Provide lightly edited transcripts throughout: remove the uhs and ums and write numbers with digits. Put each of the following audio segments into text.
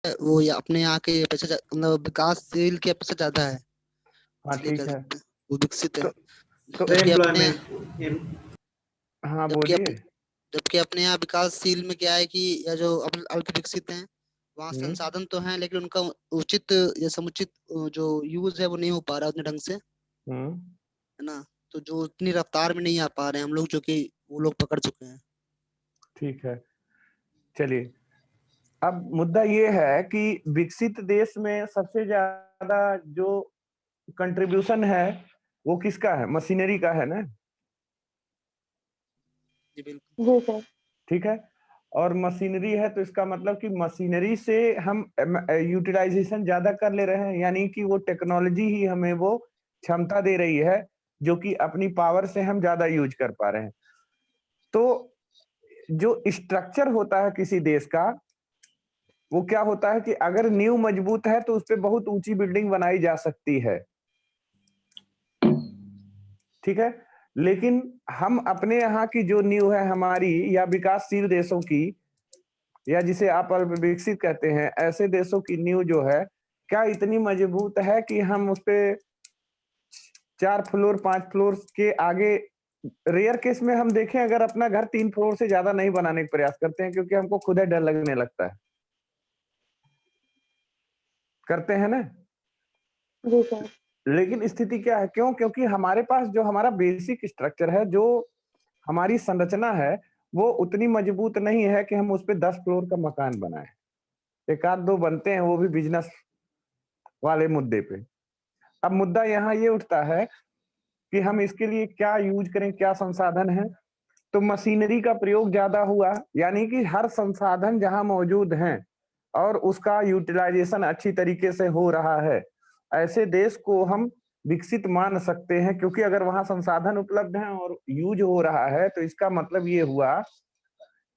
वो ये अपने यहाँ के अपेक्षा मतलब विकासशील की अपेक्षा ज्यादा है, हाँ इसलिए कह ठीक है। सकते हैं वो विकसित है। तो जबकि अपने एम्प्लॉयमेंट। हाँ जबकि बोलिए। अपने जबकि अपने यहाँ विकासशील में क्या है कि या जो अल्प विकसित हैं, वहाँ हम्म संसाधन तो हैं लेकिन उनका उचित या समुचित जो यूज है वो नहीं हो पा रहा उतने ढंग से, हम्म है ना। तो जो उतनी रफ्तार में नहीं आ पा रहे हैं हम लोग, जो कि वो लोग पकड़ चुके हैं। ठीक है, चलिए। अब मुद्दा ये है कि विकसित देश में सबसे ज्यादा जो कंट्रीब्यूशन है वो किसका है? मशीनरी का है ना। जी बिल्कुल। जी सर। ठीक है, और मशीनरी है तो इसका मतलब कि मशीनरी से हम यूटिलाइजेशन ज्यादा कर ले रहे हैं, यानी कि वो टेक्नोलॉजी ही हमें वो क्षमता दे रही है जो कि अपनी पावर से हम ज्यादा यूज कर पा रहे हैं। तो जो स्ट्रक्चर होता है किसी देश का, वो क्या होता है कि अगर नींव मजबूत है तो उस पर बहुत ऊंची बिल्डिंग बनाई जा सकती है, ठीक है। लेकिन हम अपने यहाँ की जो नींव है हमारी या विकासशील देशों की, या जिसे आप अल्प विकसित कहते हैं, ऐसे देशों की नींव जो है क्या इतनी मजबूत है कि हम उस पे 4 फ्लोर 5 फ्लोर के आगे, रेयर केस में हम देखें अगर अपना घर 3 फ्लोर से ज्यादा नहीं बनाने का प्रयास करते हैं, क्योंकि हमको खुद ही डर लगने लगता है। करते हैं ना। जी सर। लेकिन स्थिति क्या है, क्यों? क्योंकि हमारे पास जो हमारा बेसिक स्ट्रक्चर है, जो हमारी संरचना है, वो उतनी मजबूत नहीं है कि हम उस पे 10 फ्लोर का मकान बनाएं। एक आध दो बनते हैं, वो भी बिजनेस वाले मुद्दे पे। अब मुद्दा यहाँ ये उठता है कि हम इसके लिए क्या यूज करें, क्या संसाधन है। तो मशीनरी का प्रयोग ज्यादा हुआ, यानी कि हर संसाधन जहां मौजूद हैं और उसका यूटिलाइजेशन अच्छी तरीके से हो रहा है, ऐसे देश को हम विकसित मान सकते हैं। क्योंकि अगर वहां संसाधन उपलब्ध हैं और यूज हो रहा है तो इसका मतलब ये हुआ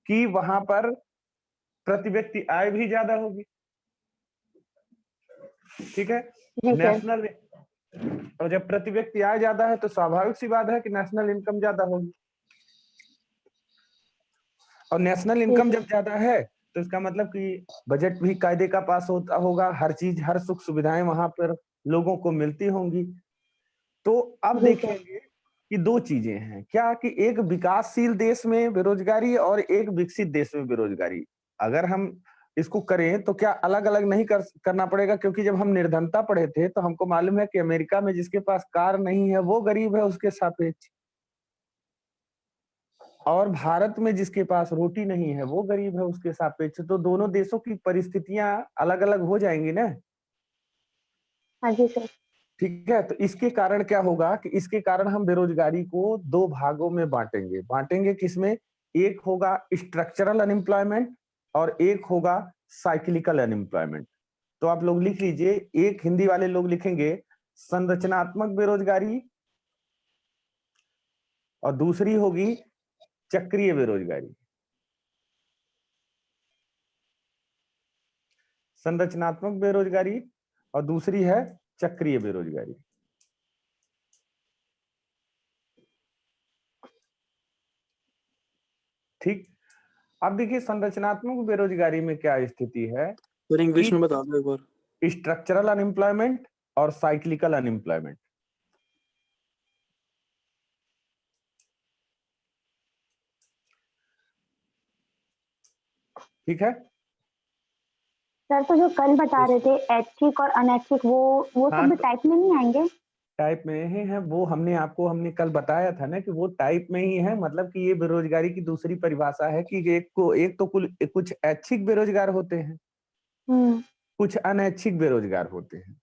कि वहां पर प्रति व्यक्ति आय भी ज्यादा होगी, ठीक है। जी सर। नेशनल, और जब प्रति व्यक्ति आय ज्यादा है तो स्वाभाविक सी बात है कि नेशनल इनकम ज्यादा होगी, और नेशनल इनकम जब ज्यादा है तो इसका मतलब कि बजट भी कायदे का पास होता होगा, हर चीज, हर सुख सुविधाएं वहां पर लोगों को मिलती होंगी। तो अब जी सर। देखेंगे कि दो चीजें हैं क्या, कि एक विकासशील देश में बेरोजगारी और एक विकसित देश में बेरोजगारी। अगर हम इसको करें तो क्या अलग अलग नहीं करना पड़ेगा? क्योंकि जब हम निर्धनता पढ़े थे तो हमको मालूम है कि अमेरिका में जिसके पास कार नहीं है वो गरीब है उसके सापेक्ष, और भारत में जिसके पास रोटी नहीं है वो गरीब है उसके सापेक्ष। तो दोनों देशों की परिस्थितियां अलग अलग हो जाएंगी ना। हाँ जी सर। ठीक है, तो इसके कारण क्या होगा कि इसके कारण हम बेरोजगारी को दो भागों में बांटेंगे। बांटेंगे किसमें? एक होगा स्ट्रक्चरल अनएम्प्लॉयमेंट और एक होगा साइक्लिकल अनएम्प्लॉयमेंट। तो आप लोग लिख लीजिए, एक हिंदी वाले लोग लिखेंगे संरचनात्मक बेरोजगारी और दूसरी होगी चक्रीय बेरोजगारी। संरचनात्मक बेरोजगारी और दूसरी है चक्रीय बेरोजगारी। ठीक। अब देखिए संरचनात्मक बेरोजगारी में क्या स्थिति है, सर इंग्लिश में बता दो एक बार। स्ट्रक्चरल अनएम्प्लॉयमेंट और साइक्लिकल अनएम्प्लॉयमेंट। ठीक है। सर तो जो कल बता रहे थे ऐच्छिक और अनैच्छिक, वो हाँ, सब भी तो टाइप में नहीं आएंगे? टाइप में ही है वो। हमने कल बताया था ना कि वो टाइप में ही है। मतलब कि ये बेरोजगारी की दूसरी परिभाषा है कि एक तो कुछ ऐच्छिक बेरोजगार होते हैं, कुछ अनैच्छिक बेरोजगार होते हैं।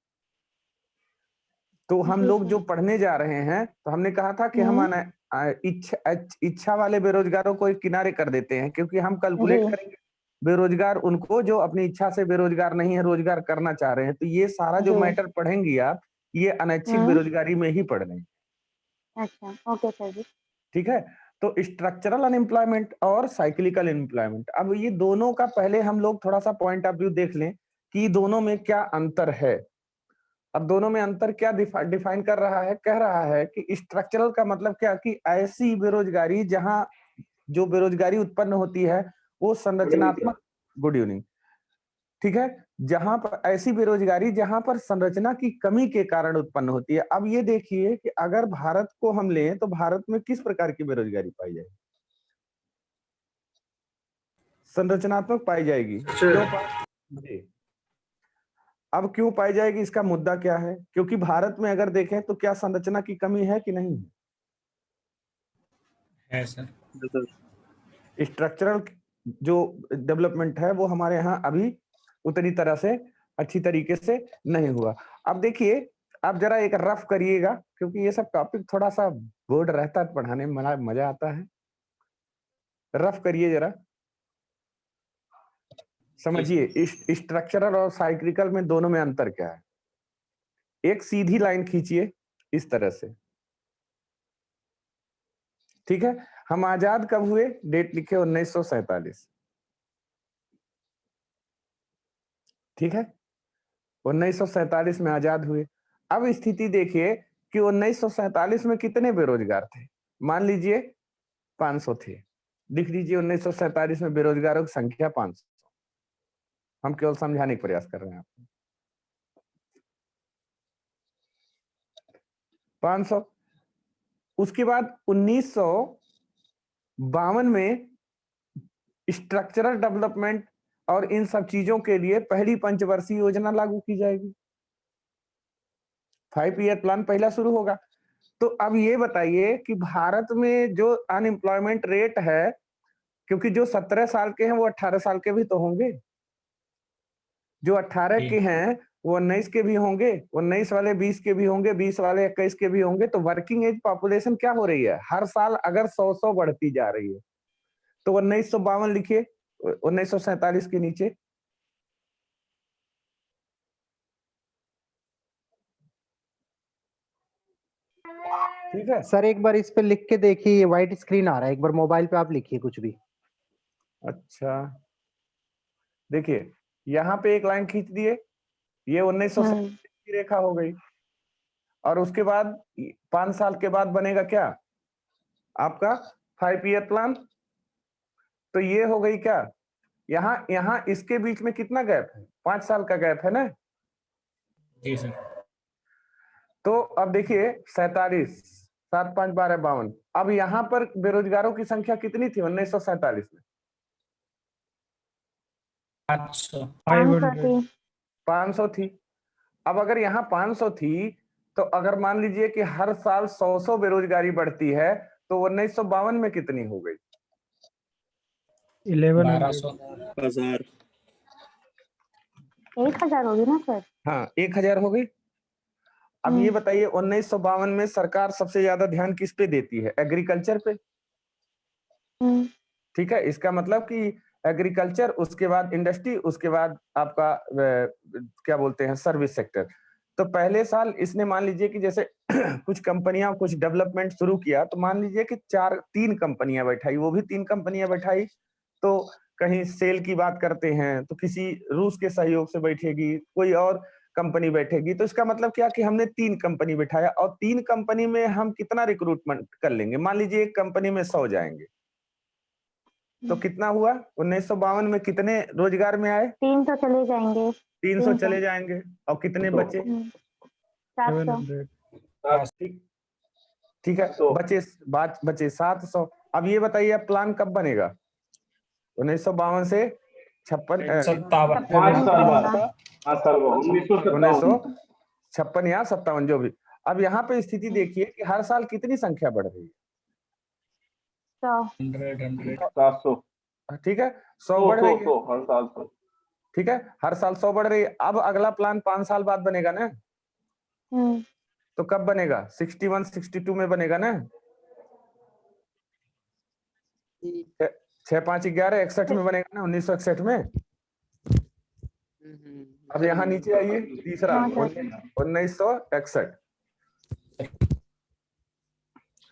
तो हम लोग जो पढ़ने जा रहे हैं तो हमने कहा था कि हम इच्छा वाले बेरोजगारों को एक किनारे कर देते हैं, क्योंकि हम कैलकुलेट जी। करेंगे बेरोजगार उनको जो अपनी इच्छा से बेरोजगार नहीं है, रोजगार करना चाह रहे हैं। तो ये सारा जो जी। मैटर पढ़ेंगी आप, ये अनैच्छिक बेरोजगारी में ही पढ़ रहे हैं। अच्छा, ओके सर जी। ठीक है। तो स्ट्रक्चरल अनएम्प्लॉयमेंट और साइक्लिकल एम्प्लॉयमेंट, अब ये दोनों का पहले हम लोग थोड़ा सा पॉइंट ऑफ व्यू देख लें कि दोनों में क्या अंतर है। अब दोनों में अंतर क्या डिफाइन कर रहा है? कह रहा है कि स्ट्रक्चरल का मतलब क्या, कि ऐसी बेरोजगारी जहां जो बेरोजगारी उत्पन्न होती है वो संरचनात्मक, गुड इवनिंग, ठीक है, जहां पर ऐसी बेरोजगारी जहां पर संरचना की कमी के कारण उत्पन्न होती है। अब ये देखिए कि अगर भारत को हम लें तो भारत में किस प्रकार की बेरोजगारी पाई जाएगी? संरचनात्मक पाई जाएगी। क्यों जी। अब क्यों पाई जाएगी, इसका मुद्दा क्या है? क्योंकि भारत में अगर देखें तो क्या संरचना की कमी है कि नहीं है सर। स्ट्रक्चरल जो डेवलपमेंट है वो हमारे यहाँ अभी उतनी तरह से अच्छी तरीके से नहीं हुआ। अब देखिए, आप जरा एक रफ करिएगा, क्योंकि ये सब टॉपिक थोड़ा सा बोर्ड रहता है पढ़ाने में, मजा आता है। रफ करिए जरा, समझिए स्ट्रक्चरल और साइक्लिकल में दोनों में अंतर क्या है। एक सीधी लाइन खींचिए इस तरह से, ठीक है। हम आजाद कब हुए? डेट लिखे 1947, ठीक है। 1947 में आजाद हुए। अब स्थिति देखिए कि 1947 में कितने बेरोजगार थे? मान लीजिए 500 थे। लिख लीजिए 1947 में बेरोजगारों की संख्या 500। हम केवल समझाने का प्रयास कर रहे हैं आपको। 500। उसके बाद 1952 में स्ट्रक्चरल डेवलपमेंट और इन सब चीजों के लिए पहली पंचवर्षीय योजना लागू की जाएगी। 5 ईयर प्लान पहला शुरू होगा। तो अब ये बताइए कि भारत में जो अनएम्प्लॉयमेंट रेट है, क्योंकि जो 17 साल के हैं वो 18 साल के भी तो होंगे, जो 18 के हैं वो 19 के भी होंगे, 19 वाले 20 के भी होंगे, 20 वाले 21 के भी होंगे। तो वर्किंग एज पॉपुलेशन क्या हो रही है? हर साल अगर 100 बढ़ती जा रही है, तो 1952 लिखिए 1947 के नीचे। ठीक है सर, एक बार इस पे लिख के देखिए, ये व्हाइट स्क्रीन आ रहा है। एक बार मोबाइल पे आप लिखिए कुछ भी। अच्छा, देखिए यहाँ पे एक लाइन खींच दिए, ये 1947 की रेखा हो गई। और उसके बाद 5 साल के बाद बनेगा क्या? आपका 5 ईयर प्लान। तो ये हो गई क्या? यहाँ इसके बीच में कितना गैप है? 5 साल का गैप है ना? जी सर। तो अब देखिए 47, 7 5 12 52। अब यहाँ पर बेरोजगारों की संख्या कितनी थी 1947 में? 500 थी। अब अगर यहाँ 500 थी, तो अगर मान लीजिए कि हर साल 100 बेरोजगारी बढ़ती है, तो 1952 में कितनी हो गई? 1100। 1000 होगी ना सर? हाँ, 1000 हो गई। अब ये बताइए 1952 में सरकार सबसे ज्यादा ध्यान किस पे देती है? एग्रीकल्चर पे। ठीक है, इसका मतलब कि एग्रीकल्चर, उसके बाद इंडस्ट्री, उसके बाद आपका क्या बोलते हैं, सर्विस सेक्टर। तो पहले साल इसने मान लीजिए कि जैसे कुछ कंपनियां कुछ डेवलपमेंट शुरू किया, तो मान लीजिए कि 3 कंपनियां बैठाई, वो भी 3 कंपनियां बैठाई। तो कहीं सेल की बात करते हैं तो किसी रूस के सहयोग से बैठेगी, कोई और कंपनी बैठेगी। तो इसका मतलब क्या कि हमने 3 कंपनी बैठाया, और 3 कंपनी में हम कितना रिक्रूटमेंट कर लेंगे? मान लीजिए एक कंपनी में 100 जाएंगे, तो कितना हुआ? 1952 में कितने रोजगार में आए? 300 चले जाएंगे। 300 चले जाएंगे। और कितने बचे? 700। ठीक है, बचे 700। अब ये बताइए अब प्लान कब बनेगा? 1952 से 57। 1956 या 57, जो भी। अब यहाँ पे स्थिति देखिए कि हर साल कितनी संख्या बढ़ रही है? 700। ठीक है, 100 बढ़ रही है। हर साल 100। ठीक है, हर साल 100 बढ़ रही है। अब अगला प्लान 5 साल बाद बनेगा ना? तो कब बनेगा? 61 62 में बनेगा ना? 6 5 11 61 में बनेगा ना? 1961 में। अब यहाँ नीचे आइए, तीसरा 1961।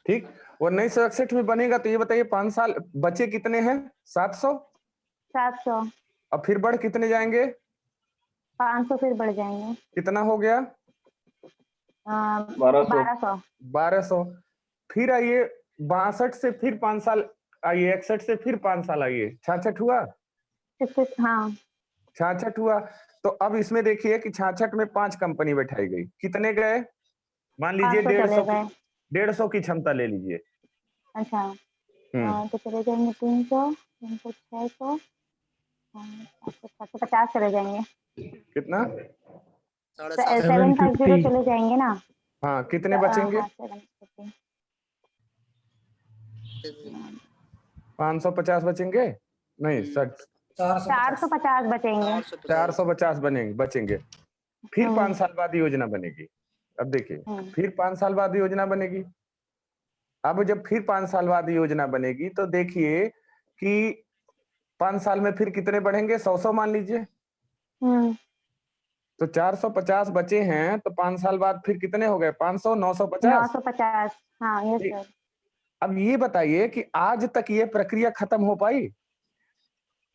ठीक, 1961 में बनेगा। तो ये बताइए 5 साल बचे कितने हैं? 700। 700। अब फिर बढ़ कितने जाएंगे? 500 फिर बढ़ जाएंगे। कितना हो गया? 1200। 1200। फिर आइए 62 से फिर 5 साल आइए, 61 से फिर 5 साल आइए, 66 हुआ? हाँ। 66 हुआ। तो अब इसमें देखिए कि 66 में 5 कंपनी बैठाई गई, कितने गए? मान लीजिए 500 चले गए। 150 की क्षमता ले लीजिए। अच्छा तो चले जाएंगे 300, 300, 600, 750 चले जाएंगे। कितना? 750 चले जाएंगे ना। हाँ, कितने बचेंगे? 550 बचेंगे? नहीं, 450 बचेंगे। 450 बचेंगे। फिर 5 साल बाद योजना बनेगी। अब देखिए, फिर 5 साल बाद योजना बनेगी। अब जब फिर 5 साल बाद योजना बनेगी तो देखिए कि 5 साल में फिर कितने बढ़ेंगे? 100 मान लीजिए। तो 450 बचे हैं, तो 5 साल बाद फिर कितने हो गए? 500, 950। 950। हाँ यस सर। अब ये बताइए कि आज तक ये प्रक्रिया खत्म हो पाई?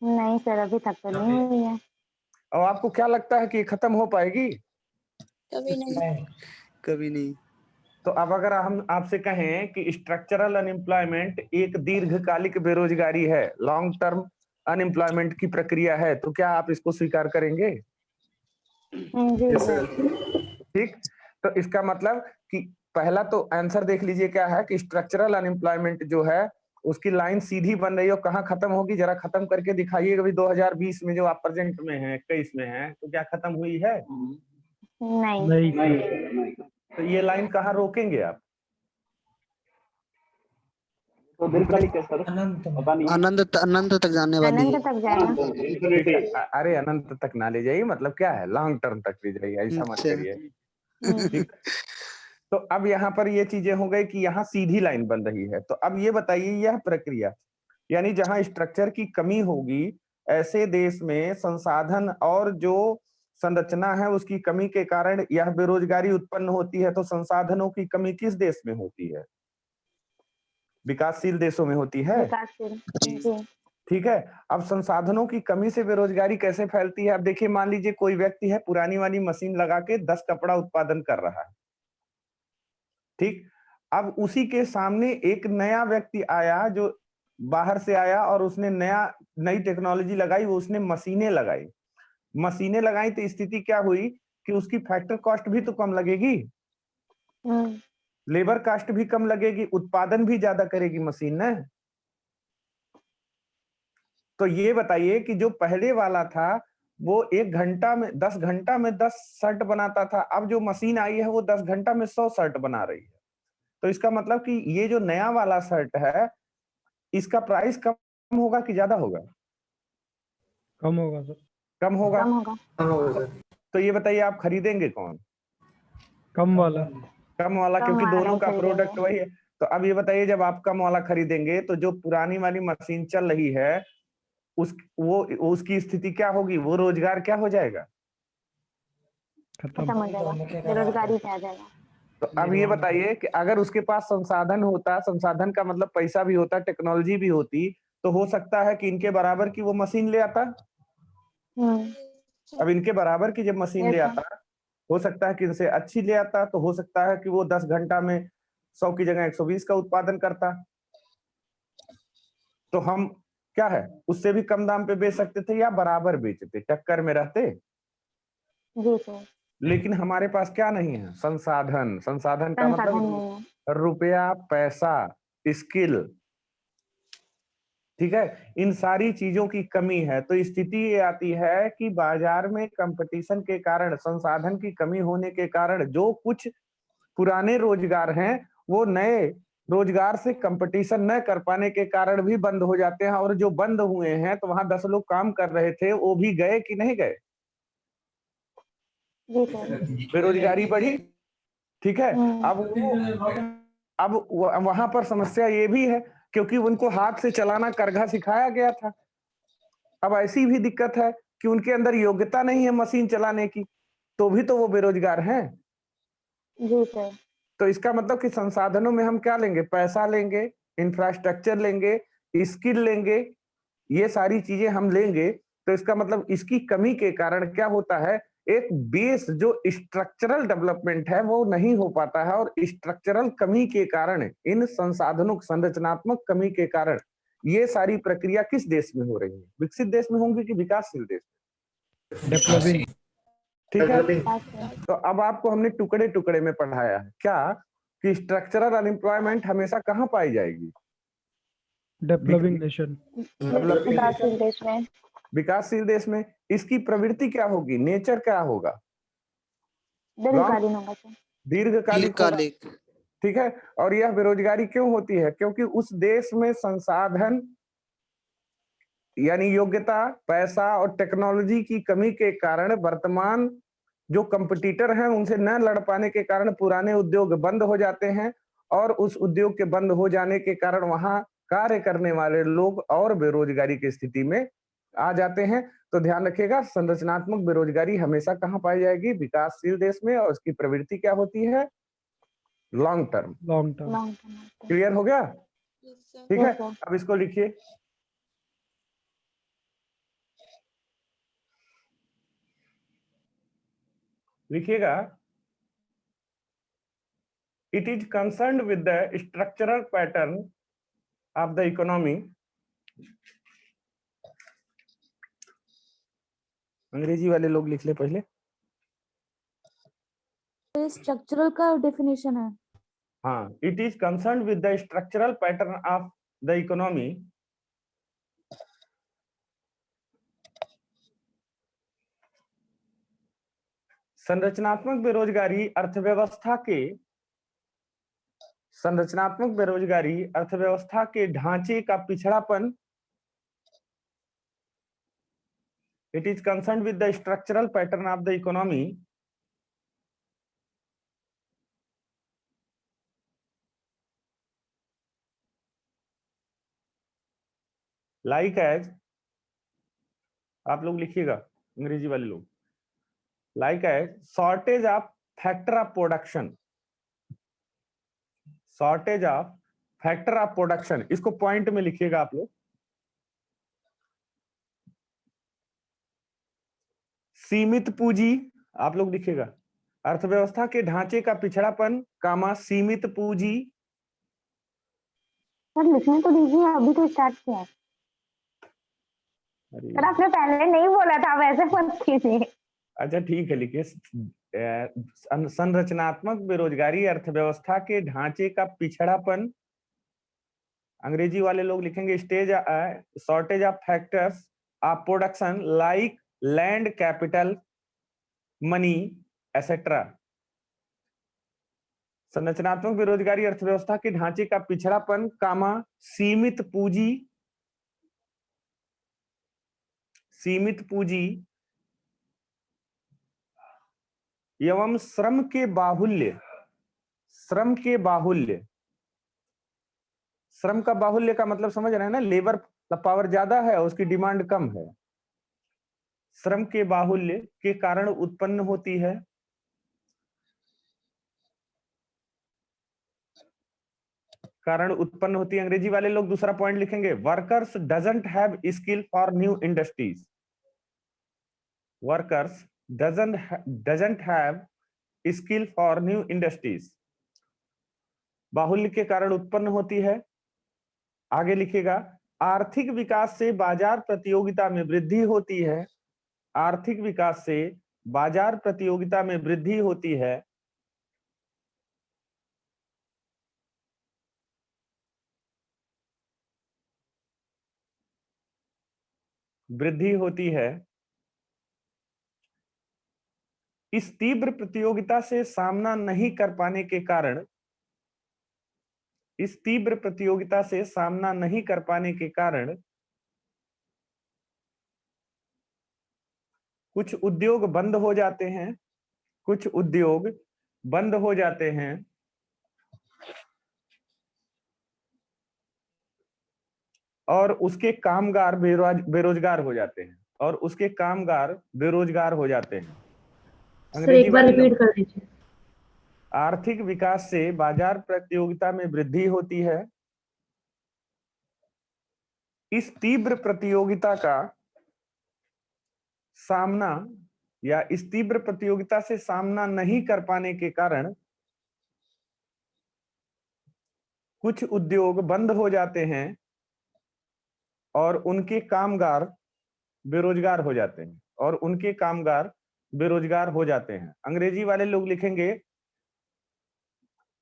नहीं सर, अभी तक तो नहीं हुई है। और आपको क्या लगता है कि ये खत्म हो पाएगी? कभी नहीं, कभी नहीं। तो अब अगर हम आपसे कहें कि स्ट्रक्चरल अनएम्प्लॉयमेंट एक दीर्घकालिक बेरोजगारी है, लॉन्ग टर्म अनएम्प्लॉयमेंट की प्रक्रिया है, तो क्या आप इसको स्वीकार करेंगे? जी सर। ठीक, तो इसका मतलब कि पहला तो आंसर देख लीजिए क्या है कि स्ट्रक्चरल अनएम्प्लॉयमेंट जो है उसकी लाइन सीधी बन रही है, और कहाँ खत्म होगी? जरा खत्म करके दिखाइएगा। अभी 2020 में जो आप प्रेजेंट में हैं, 21 में हैं, तो क्या खत्म हुई है? नहीं। तो ये लाइन कहाँ रोकेंगे आप? तो दीर्घकालिक है सर, पता नहीं। अनंत तक जाने वाली अनंत है। तक जाएगा। अरे अनंत तक ना ले जाइए, मतलब क्या है, लॉन्ग टर्म तक ले जाइए, ऐसा मत अच्छा। करिए। ठीक, तो अब यहाँ पर ये चीजें हो गई कि यहाँ सीधी लाइन बन रही है। तो अब ये बताइए, यह प्रक्रिया यानी जहां स्ट्रक्चर की कमी होगी, ऐसे देश में संसाधन और जो संरचना है उसकी कमी के कारण यह बेरोजगारी उत्पन्न होती है। तो संसाधनों की कमी किस देश में होती है? विकासशील देशों में होती है। विकासशील। जी। ठीक है, अब संसाधनों की कमी से बेरोजगारी कैसे फैलती है? अब देखिए, मान लीजिए कोई व्यक्ति है, पुरानी वाली मशीन लगा के 10 कपड़ा उत्पादन कर रहा है। ठीक, अब उसी के सामने एक नया व्यक्ति आया जो बाहर से आया, और उसने नई टेक्नोलॉजी लगाई, वो उसने मशीनें लगाई। तो स्थिति क्या हुई कि उसकी फैक्टर कॉस्ट भी तो कम लगेगी, लेबर कॉस्ट भी कम लगेगी, उत्पादन भी ज्यादा करेगी मशीन ने। तो ये बताइए कि जो पहले वाला था वो 10 घंटा में 10 शर्ट बनाता था, अब जो मशीन आई है वो 10 घंटा में 100 शर्ट बना रही है। तो इसका मतलब कि ये जो नया वाला शर्ट है, इसका प्राइस कम होगा कि ज्यादा होगा? कम होगा सर। कम होगा। सर। तो ये बताइए, आप खरीदेंगे कौन? कम वाला। कम वाला, कम क्योंकि वाला दोनों नहीं का खरीदेंगे। प्रोडक्ट वही है। तो अब ये बताइए, जब आप कम वाला खरीदेंगे तो जो पुरानी वाली मशीन चल रही है उसकी स्थिति क्या होगी? वो रोजगार क्या हो जाएगा? खत्म हो जाएगा, बेरोजगारी पे आ जाएगा। तो अब ये बताइए कि अगर उसके पास संसाधन होता, संसाधन का मतलब पैसा भी होता, टेक्नोलॉजी भी होती, तो हो सकता है कि इनके बराबर की वो मशीन ले आता। अब इनके बराबर की जब मशीन ले आता, हो सकता है कि इनसे अच्छी ले आता, तो हो सकता है कि वो 10 घंटा में 100 की जगह 120 का उत्पादन करता। तो हम क्या है, उससे भी कम दाम पे बेच सकते थे या बराबर बेचते, टक्कर में रहते। जी सर। लेकिन हमारे पास क्या नहीं है? संसाधन। संसाधन का संसाधन मतलब नहीं है। रुपया, पैसा, स्किल। ठीक है, इन सारी चीजों की कमी है। तो स्थिति ये आती है कि बाजार में कंपटीशन के कारण, संसाधन की कमी होने के कारण जो कुछ पुराने रोजगार हैं वो नए रोजगार से कंपटीशन न कर पाने के कारण भी बंद हो जाते हैं। और जो बंद हुए हैं तो वहां 10 लोग काम कर रहे थे, वो भी गए कि नहीं गए? जी सर। बेरोजगारी बढ़ी। ठीक है, अब वहां पर समस्या ये भी है क्योंकि उनको हाथ से चलाना करघा सिखाया गया था। अब ऐसी भी दिक्कत है कि उनके अंदर योग्यता नहीं है मशीन चलाने की, तो भी तो वो बेरोजगार हैं। जी सर। तो इसका मतलब कि संसाधनों में हम क्या लेंगे? पैसा लेंगे, इंफ्रास्ट्रक्चर लेंगे, स्किल लेंगे, ये सारी चीजें हम लेंगे। तो इसका मतलब इसकी कमी के कारण क्या होता है, एक बेस जो स्ट्रक्चरल डेवलपमेंट है वो नहीं हो पाता है। और स्ट्रक्चरल कमी के कारण, इन संसाधनों संरचनात्मक कमी के कारण ये सारी प्रक्रिया किस देश में हो रही है? विकसित देश में होंगी कि विकासशील देश में? डेवलपिंग। ठीक है, तो अब आपको हमने टुकड़े टुकड़े में पढ़ाया है क्या कि स्ट्रक्चरल अनएम्प्लॉयमेंट हमेशा कहाँ पाई जाएगी? Developing nation. विकासशील देश में। विकासशील देश में। इसकी प्रवृत्ति क्या होगी, नेचर क्या होगा? दीर्घकालीन होगा सर। दीर्घकालिक होगा। दीर्घकालिक। ठीक है, और यह बेरोजगारी क्यों होती है? क्योंकि उस देश में संसाधन यानी योग्यता, पैसा और टेक्नोलॉजी की कमी के कारण वर्तमान जो कंपटीटर हैं उनसे न लड़ पाने के कारण पुराने उद्योग बंद हो जाते हैं, और उस उद्योग के बंद हो जाने के कारण वहां कार्य करने वाले लोग और बेरोजगारी की स्थिति में आ जाते हैं। तो ध्यान रखिएगा, संरचनात्मक बेरोजगारी हमेशा कहाँ पाई जाएगी? विकासशील देश में। और उसकी प्रवृत्ति क्या होती है? Long term. Long term. Clear हो गया? ठीक है, Yes, sir. अब इसको लिखिए। लिखिएगा, it is concerned with the structural pattern of the economy। अंग्रेजी वाले लोग लिख ले पहले। स्ट्रक्चरल का डेफिनेशन है। हाँ, it is concerned with the structural pattern of the economy संरचनात्मक बेरोजगारी अर्थव्यवस्था के ढांचे का पिछड़ापन। It is concerned with the structural pattern of the economy like as, आप लोग लिखिएगा अंग्रेजी वाले लोग, like as shortage of factor of production। Shortage of factor of production, इसको पॉइंट में लिखिएगा आप लोग। सीमित पूंजी, आप लोग लिखिएगा, अर्थव्यवस्था के ढांचे का पिछड़ापन, कामा सीमित पूंजी। सर लिखने तो दीजिए, अभी तो स्टार्ट किया है। सर आपने पहले नहीं बोला था, वैसे मत कीजिए। अच्छा ठीक है, लिखिए, संरचनात्मक बेरोजगारी अर्थव्यवस्था के ढांचे का पिछड़ापन। अंग्रेजी वाले लोग लिखेंगे shortage of factors of production like land, capital, money etcetera. संरचनात्मक बेरोजगारी अर्थव्यवस्था के ढांचे का पिछड़ापन, कामा सीमित पूंजी एवं श्रम के बाहुल्य। श्रम का बाहुल्य का मतलब समझ रहे हैं ना, लेबर पावर ज्यादा है और उसकी डिमांड कम है। श्रम के बाहुल्य के कारण उत्पन्न होती है। अंग्रेजी वाले लोग दूसरा पॉइंट लिखेंगे, workers doesn't have skill for new industries. Workers doesn't have skill for new industries, बाहुल्य के कारण उत्पन्न होती है। आगे लिखिएगा, आर्थिक विकास से बाजार प्रतियोगिता में वृद्धि होती है। आर्थिक विकास से बाजार प्रतियोगिता में वृद्धि होती है। इस तीव्र प्रतियोगिता से सामना नहीं कर पाने के कारण कुछ उद्योग बंद हो जाते हैं। और उसके कामगार बेरोजगार हो जाते हैं। सर एक बार रिपीट कर दीजिए। आर्थिक विकास से बाजार प्रतियोगिता में वृद्धि होती है। इस तीव्र प्रतियोगिता का सामना या इस तीव्र प्रतियोगिता से सामना नहीं कर पाने के कारण कुछ उद्योग बंद हो जाते हैं और उनके कामगार बेरोजगार हो जाते हैं। और उनके कामगार बेरोजगार हो जाते हैं। अंग्रेजी वाले लोग लिखेंगे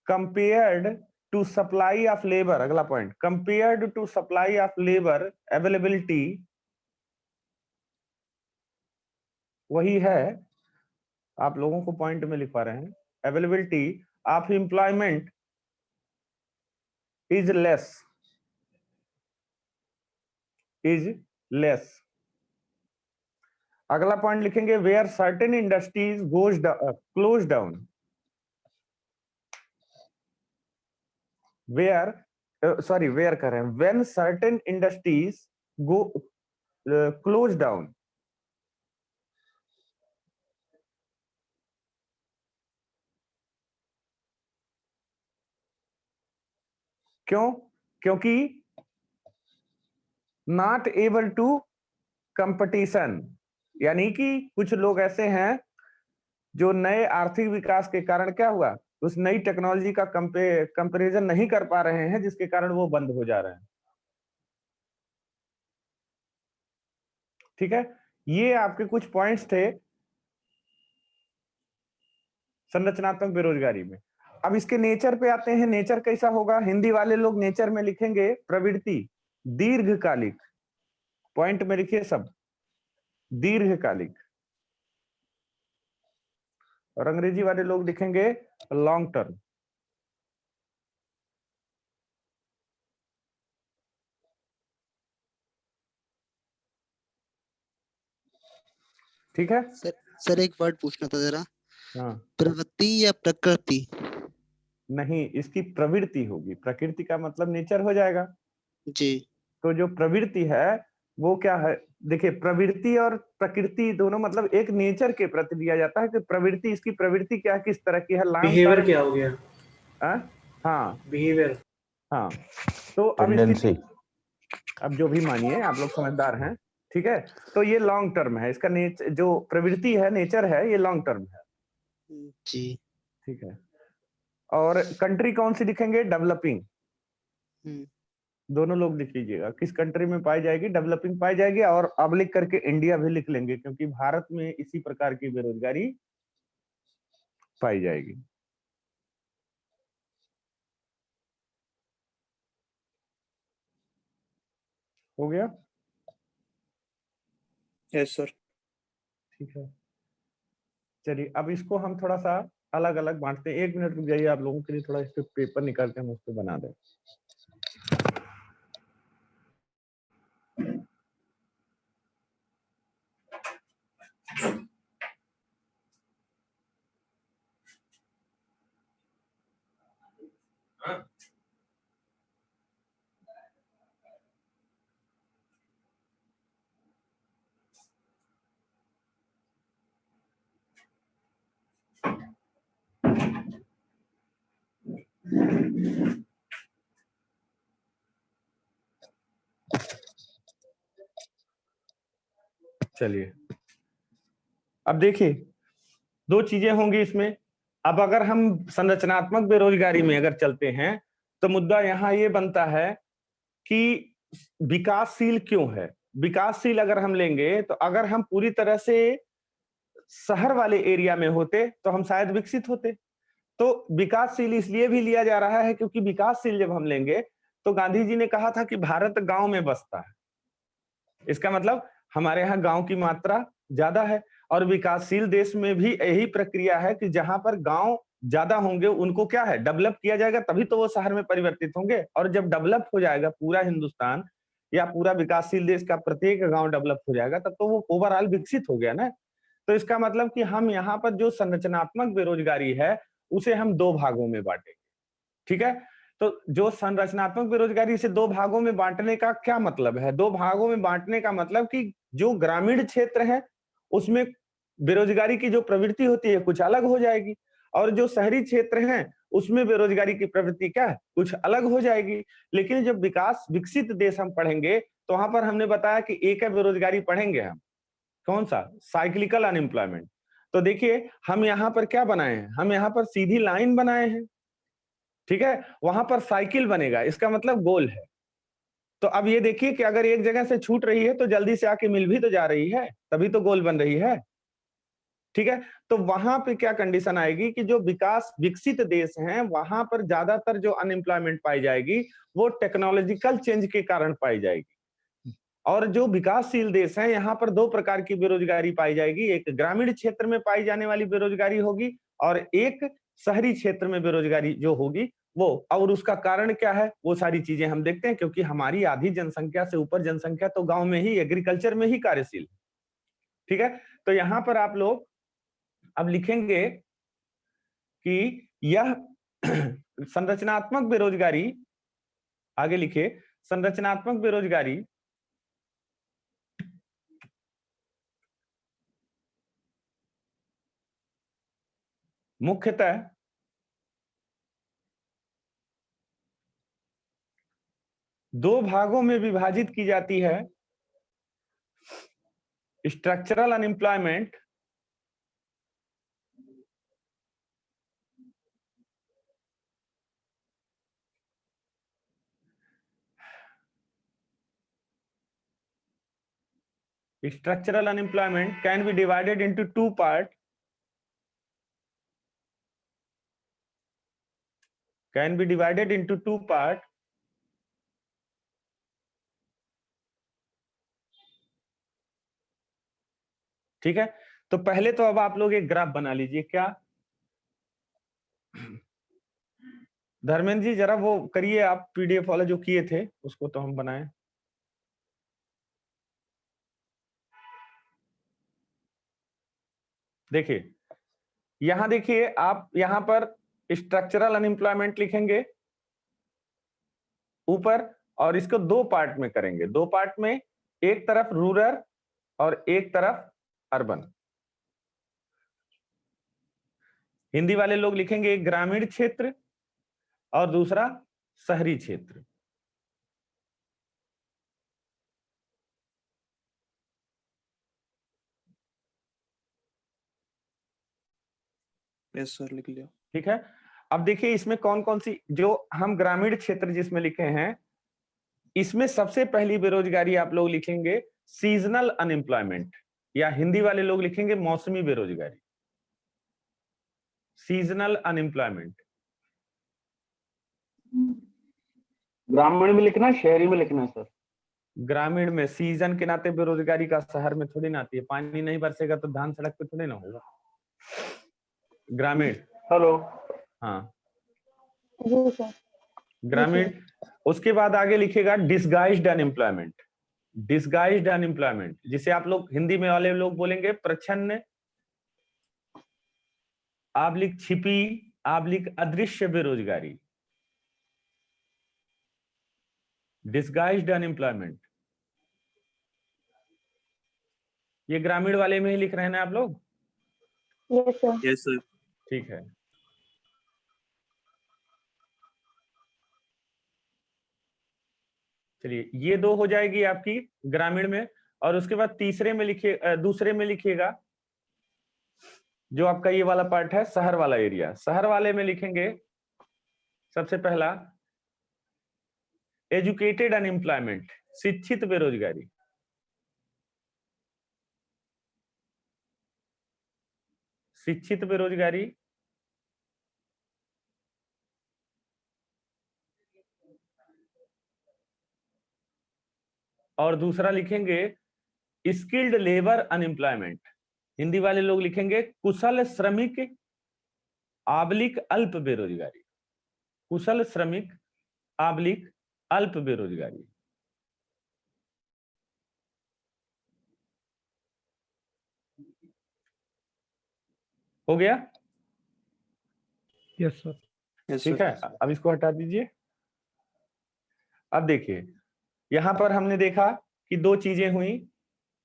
compared to supply of labour, अगला point, compared to supply of labour availability वही है, आप लोगों को पॉइंट में लिखवा रहे हैं, availability of employment is less. अगला पॉइंट लिखेंगे where certain industries close down, where कर रहे हैं, when certain industries go close down. क्यों? क्योंकि नॉट एबल टू कंपटीशन, यानी कि कुछ लोग ऐसे हैं जो नए आर्थिक विकास के कारण क्या हुआ, उस नई टेक्नोलॉजी का कंपैरिजन नहीं कर पा रहे हैं, जिसके कारण वो बंद हो जा रहे हैं। ठीक है, ये आपके कुछ पॉइंट्स थे संरचनात्मक बेरोजगारी में। अब इसके नेचर पे आते हैं, नेचर कैसा होगा? हिंदी वाले लोग नेचर में लिखेंगे प्रवृत्ति दीर्घकालिक, पॉइंट में लिखिए सब, दीर्घकालिक। और अंग्रेजी वाले लोग लिखेंगे लॉन्ग टर्म। ठीक है सर एक वर्ड पूछना था जरा। हाँ, प्रवृत्ति या प्रकृति? नहीं, इसकी प्रवृत्ति होगी, प्रकृति का मतलब नेचर हो जाएगा जी। तो जो प्रवृत्ति है वो क्या है? देखिए, प्रवृत्ति और प्रकृति दोनों मतलब एक नेचर के प्रति दिया जाता है कि प्रवृत्ति, इसकी प्रवृत्ति क्या, किस तरह की है, बिहेवियर क्या हो गया? हाँ, बिहेवियर। हाँ, तो अब इसकी, अब जो भी मानिए, आप लोग समझदार हैं, ठीक है, तो ये लॉन्ग टर्म है, इसका जो प्रवृत्ति है, नेचर है, ये लॉन्ग टर्म है। जी, ठीक है। और कंट्री कौन सी लिखेंगे? डेवलपिंग। दोनों लोग लिख लीजिएगा, किस कंट्री में पाई जाएगी? डेवलपिंग पाई जाएगी। और अब लिख करके इंडिया भी लिख लेंगे, क्योंकि भारत में इसी प्रकार की बेरोजगारी पाई जाएगी। हो गया? Yes sir. ठीक है, चलिए अब इसको हम थोड़ा सा अलग अलग बांटते हैं। 1 मिनट रुक जाइए, आप लोगों के लिए थोड़ा इस पे पेपर निकाल के हम उसको बना दें। चलिए, अब देखिए, 2 चीजें होंगी इसमें। अब अगर हम संरचनात्मक बेरोजगारी में अगर चलते हैं तो मुद्दा यहाँ ये बनता है कि विकासशील क्यों है। विकासशील अगर हम लेंगे तो अगर हम पूरी तरह से शहर वाले एरिया में होते तो हम शायद विकसित होते। तो विकासशील इसलिए भी लिया जा रहा है क्योंकि विकासशील जब हम लेंगे तो गांधी जी ने कहा था कि भारत गांव में बसता है, इसका मतलब हमारे यहाँ गांव की मात्रा ज्यादा है। और विकासशील देश में भी यही प्रक्रिया है कि जहां पर गांव ज्यादा होंगे उनको क्या है, डेवलप किया जाएगा, तभी तो वो शहर में परिवर्तित होंगे। और जब डेवलप हो जाएगा पूरा हिंदुस्तान या पूरा विकासशील देश का प्रत्येक गांव डेवलप हो जाएगा, तब तो वो ओवरऑल विकसित हो गया ना। तो इसका मतलब कि हम यहाँ पर जो संरचनात्मक बेरोजगारी है उसे हम 2 भागों में बांटेंगे। ठीक है, तो जो संरचनात्मक बेरोजगारी से 2 भागों में बांटने का क्या मतलब है? 2 भागों में बांटने का मतलब कि जो ग्रामीण क्षेत्र है उसमें बेरोजगारी की जो प्रवृत्ति होती है कुछ अलग हो जाएगी, और जो शहरी क्षेत्र हैं उसमें बेरोजगारी की प्रवृत्ति क्या है, कुछ अलग हो जाएगी। लेकिन जब विकसित देश हम पढ़ेंगे तो वहां पर हमने बताया कि एक है बेरोजगारी पढ़ेंगे हम, कौन सा? Cyclical unemployment. तो देखिए, हम यहाँ पर क्या बनाए हैं, हम यहाँ पर सीधी लाइन बनाए हैं, ठीक है, वहां पर साइकिल बनेगा, इसका मतलब गोल है। तो अब ये देखिए कि अगर एक जगह से छूट रही है तो जल्दी से आके मिल भी तो जा रही है, तभी तो गोल बन रही है। ठीक है, तो वहां पे क्या कंडीशन आएगी कि जो विकसित देश हैं वहां पर ज्यादातर जो अनएम्प्लॉयमेंट पाई जाएगी वो टेक्नोलॉजिकल चेंज के कारण पाई जाएगी। और जो विकासशील देश हैं यहाँ पर दो प्रकार की बेरोजगारी पाई जाएगी, एक ग्रामीण क्षेत्र में पाई जाने वाली बेरोजगारी होगी और एक शहरी क्षेत्र में बेरोजगारी जो होगी वो। और उसका कारण क्या है वो सारी चीजें हम देखते हैं, क्योंकि हमारी आधी जनसंख्या से ऊपर जनसंख्या तो गांव में ही, एग्रीकल्चर में ही कार्यशील। ठीक है, तो यहाँ पर आप लोग अब लिखेंगे कि यह संरचनात्मक बेरोजगारी, आगे लिखे, संरचनात्मक बेरोजगारी मुख्यतः दो भागों में विभाजित की जाती है, structural unemployment can be divided into two parts. Can be divided into two parts. ठीक है, तो पहले तो अब आप लोग एक ग्राफ बना लीजिए। क्या धर्मेंद्र जी जरा वो करिए, आप पीडीएफ वाला जो किए थे उसको तो हम बनाएं। देखिए यहां देखिए, आप यहां पर स्ट्रक्चरल अनएम्प्लॉयमेंट लिखेंगे ऊपर, और इसको दो पार्ट में करेंगे। दो पार्ट में, एक तरफ रूरल और एक तरफ अर्बन। हिंदी वाले लोग लिखेंगे एक ग्रामीण क्षेत्र और दूसरा शहरी क्षेत्र। यस सर, लिख लिया। ठीक है, अब देखिए इसमें कौन कौन सी, जो हम ग्रामीण क्षेत्र जिसमें लिखे हैं, इसमें सबसे पहली बेरोजगारी आप लोग लिखेंगे सीजनल अनएम्प्लॉयमेंट, या हिंदी वाले लोग लिखेंगे मौसमी बेरोजगारी। सीजनल अनएम्प्लॉयमेंट ग्रामीण में लिखना है, शहरी में लिखना है सर? ग्रामीण में। सीजन के नाते बेरोजगारी का शहर में थोड़ी ना आती है, पानी नहीं बरसेगा तो धान सड़क पे थोड़ी ना होगा। ग्रामीण, हेलो, हाँ जी सर। ग्रामीण। उसके बाद आगे लिखेगा डिसगाइज्ड अनएम्प्लॉयमेंट। डिसगाइज्ड अनएम्प्लॉयमेंट जिसे आप लोग हिंदी में वाले लोग बोलेंगे प्रच्छन्न आबलिक छिपी आबलिक अदृश्य बेरोजगारी। डिसगाइज्ड अनएम्प्लॉयमेंट, ये ग्रामीण वाले में ही लिख रहे हैं ना आप लोग? Yes sir. Yes sir. ठीक है, चलिए ये दो हो जाएगी आपकी ग्रामीण में। और उसके बाद तीसरे में लिखिए, दूसरे में लिखिएगा जो आपका ये वाला पार्ट है, शहर वाला एरिया। शहर वाले में लिखेंगे सबसे पहला एजुकेटेड अनएम्प्लॉयमेंट, शिक्षित बेरोजगारी। शिक्षित बेरोजगारी। और दूसरा लिखेंगे स्किल्ड लेबर अनएम्प्लॉयमेंट। हिंदी वाले लोग लिखेंगे कुशल श्रमिक आबलिक अल्प बेरोजगारी। कुशल श्रमिक आबलिक अल्प बेरोजगारी। हो गया? Yes sir. यस ठीक सर। है, अब इसको हटा दीजिए। अब देखिए यहां पर हमने देखा कि दो चीजें हुई,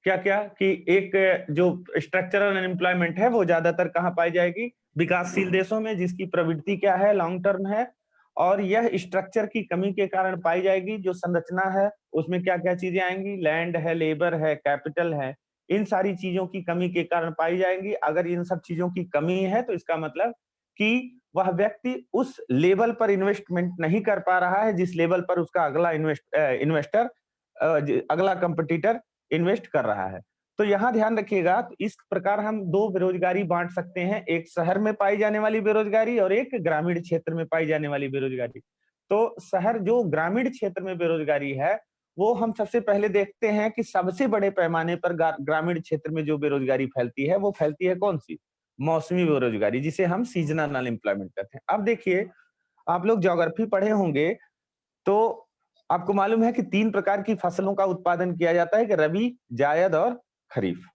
क्या क्या, कि एक जो स्ट्रक्चरल अनएम्प्लॉयमेंट है वो ज्यादातर कहां पाई जाएगी? विकासशील देशों में, जिसकी प्रवृत्ति क्या है? लॉन्ग टर्म है। और यह स्ट्रक्चर की कमी के कारण पाई जाएगी। जो संरचना है उसमें क्या क्या चीजें आएंगी? लैंड है, लेबर है, कैपिटल है, इन सारी चीजों की कमी के कारण पाई जाएंगी। अगर इन सब चीजों की कमी है तो इसका मतलब कि वह व्यक्ति उस लेवल पर इन्वेस्टमेंट नहीं कर पा रहा है जिस लेवल पर उसका अगला इन्वेस्टर अगला कंपटीटर इन्वेस्ट कर रहा है। तो यहाँ ध्यान रखिएगा, तो इस प्रकार हम दो बेरोजगारी बांट सकते हैं, एक शहर में पाई जाने वाली बेरोजगारी और एक ग्रामीण क्षेत्र में पाई जाने वाली बेरोजगारी। तो शहर जो ग्रामीण क्षेत्र में बेरोजगारी है वो हम सबसे पहले देखते हैं कि सबसे बड़े पैमाने पर ग्रामीण क्षेत्र में जो बेरोजगारी फैलती है वो फैलती है कौन सी? मौसमी बेरोजगारी, जिसे हम सीजनल अनएम्प्लॉयमेंट कहते हैं। अब देखिए, आप लोग ज्योग्राफी पढ़े होंगे तो आपको मालूम है कि 3 प्रकार की फसलों का उत्पादन किया जाता है कि रबी, जायद और खरीफ।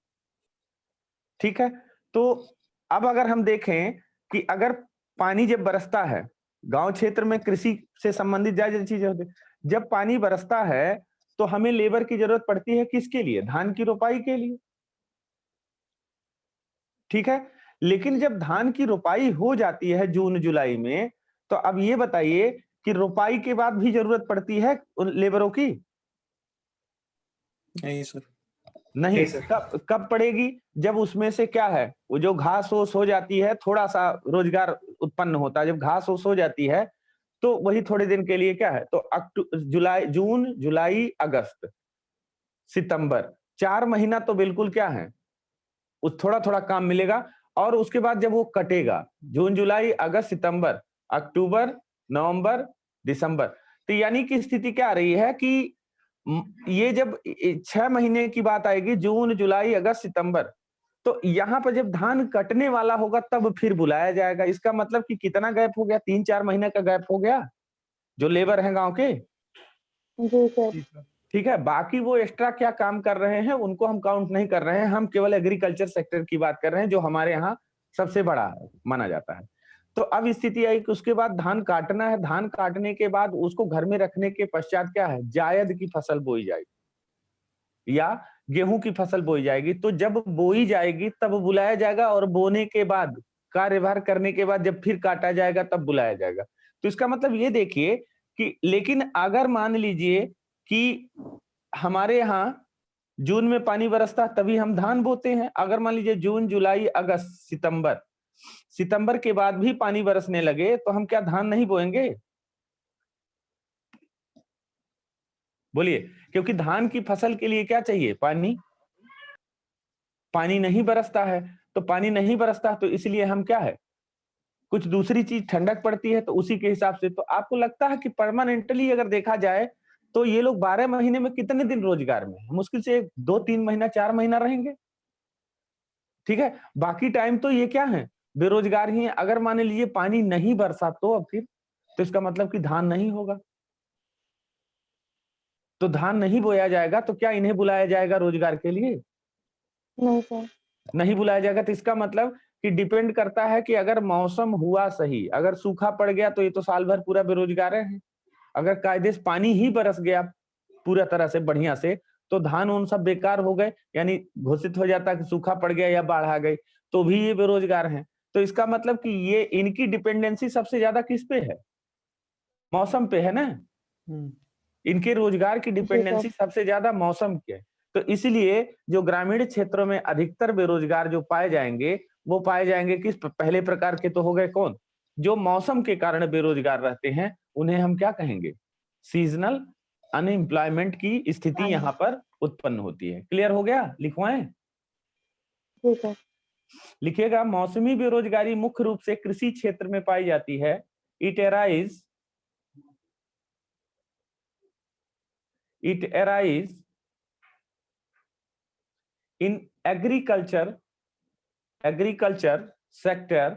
ठीक है, तो अब अगर हम देखें कि अगर पानी जब बरसता है, गांव क्षेत्र में कृषि से संबंधित ज्यादा चीजें होती है, जब पानी बरसता है तो हमें लेबर की जरूरत पड़ती है किसके लिए? धान की रोपाई के लिए। ठीक है, लेकिन जब धान की रोपाई हो जाती है जून जुलाई में, तो अब ये बताइए कि रोपाई के बाद भी जरूरत पड़ती है उन लेबरों की? नहीं सर। नहीं। सर। कब पड़ेगी? जब उसमें से क्या है, वो जो घास ओस हो जाती है, थोड़ा सा रोजगार उत्पन्न होता है। जब घास ओस हो जाती है तो वही थोड़े दिन के लिए क्या है, तो जून जुलाई अगस्त सितंबर 4 महीना तो बिल्कुल क्या है, उस थोड़ा थोड़ा काम मिलेगा। और उसके बाद जब वो कटेगा, जून जुलाई अगस्त सितंबर अक्टूबर नवंबर दिसंबर, तो यानी कि स्थिति क्या आ रही है कि ये जब 6 महीने की बात आएगी, जून जुलाई अगस्त सितंबर, तो यहाँ पर जब धान कटने वाला होगा तब फिर बुलाया जाएगा। इसका मतलब कि कितना गैप हो गया? 3-4 महीने का गैप हो गया जो लेबर है गांव के। जी सर। ठीक है, बाकी वो एक्स्ट्रा क्या काम कर रहे हैं उनको हम काउंट नहीं कर रहे हैं, हम केवल एग्रीकल्चर सेक्टर की बात कर रहे हैं जो हमारे यहाँ सबसे बड़ा माना जाता है। तो अब स्थिति आई कि उसके बाद धान काटना है, धान काटने के बाद उसको घर में रखने के पश्चात क्या है, जायद की फसल बोई जाएगी या गेहूं की फसल बोई जाएगी। तो जब बोई जाएगी तब बुलाया जाएगा और बोने के बाद कार्यभार करने के बाद जब फिर काटा जाएगा तब बुलाया जाएगा। तो इसका मतलब ये देखिए कि, लेकिन अगर मान लीजिए कि हमारे यहाँ जून में पानी बरसता तभी हम धान बोते हैं, अगर मान लीजिए जून जुलाई अगस्त सितंबर के बाद भी पानी बरसने लगे तो हम क्या धान नहीं बोएंगे? बोलिए, क्योंकि धान की फसल के लिए क्या चाहिए? पानी। पानी नहीं बरसता है, तो पानी नहीं बरसता तो इसलिए हम क्या है, कुछ दूसरी चीज ठंडक पड़ती है तो उसी के हिसाब से। तो आपको लगता है कि परमानेंटली अगर देखा जाए तो ये लोग 12 महीने में कितने दिन रोजगार में? मुश्किल से 2-3 महीना 4 महीना रहेंगे। ठीक है, बाकी टाइम तो ये क्या है, बेरोजगार ही है। अगर मान लीजिए पानी नहीं बरसा तो अब फिर तो इसका मतलब कि धान नहीं होगा, तो धान नहीं बोया जाएगा तो क्या इन्हें बुलाया जाएगा रोजगार के लिए? नहीं सर। नहीं बुलाया जाएगा। तो इसका मतलब कि डिपेंड करता है कि अगर मौसम हुआ सही, अगर सूखा पड़ गया तो ये तो साल भर पूरा बेरोजगार है। अगर कायदे से पानी ही बरस गया पूरा तरह से बढ़िया से तो धान उन सब बेकार हो गए, यानी घोषित हो जाता कि सूखा पड़ गया या बाढ़ आ गई तो भी ये बेरोजगार हैं। तो इसका मतलब कि ये इनकी डिपेंडेंसी सबसे ज्यादा किस पे है? मौसम पे है ना। इनके रोजगार की डिपेंडेंसी सबसे ज्यादा मौसम की है। तो इसलिए जो ग्रामीण क्षेत्रों में अधिकतर बेरोजगार जो पाए जाएंगे वो पाए जाएंगे किस पहले प्रकार के? तो हो गए कौन? जो मौसम के कारण बेरोजगार रहते हैं उन्हें हम क्या कहेंगे? सीजनल अनएम्प्लॉयमेंट की स्थिति यहाँ पर उत्पन्न होती है। क्लियर हो गया? लिखवाएं? जी सर। लिखिएगा, मौसमी बेरोजगारी मुख्य रूप से कृषि क्षेत्र में पाई जाती है। It arise in agriculture sector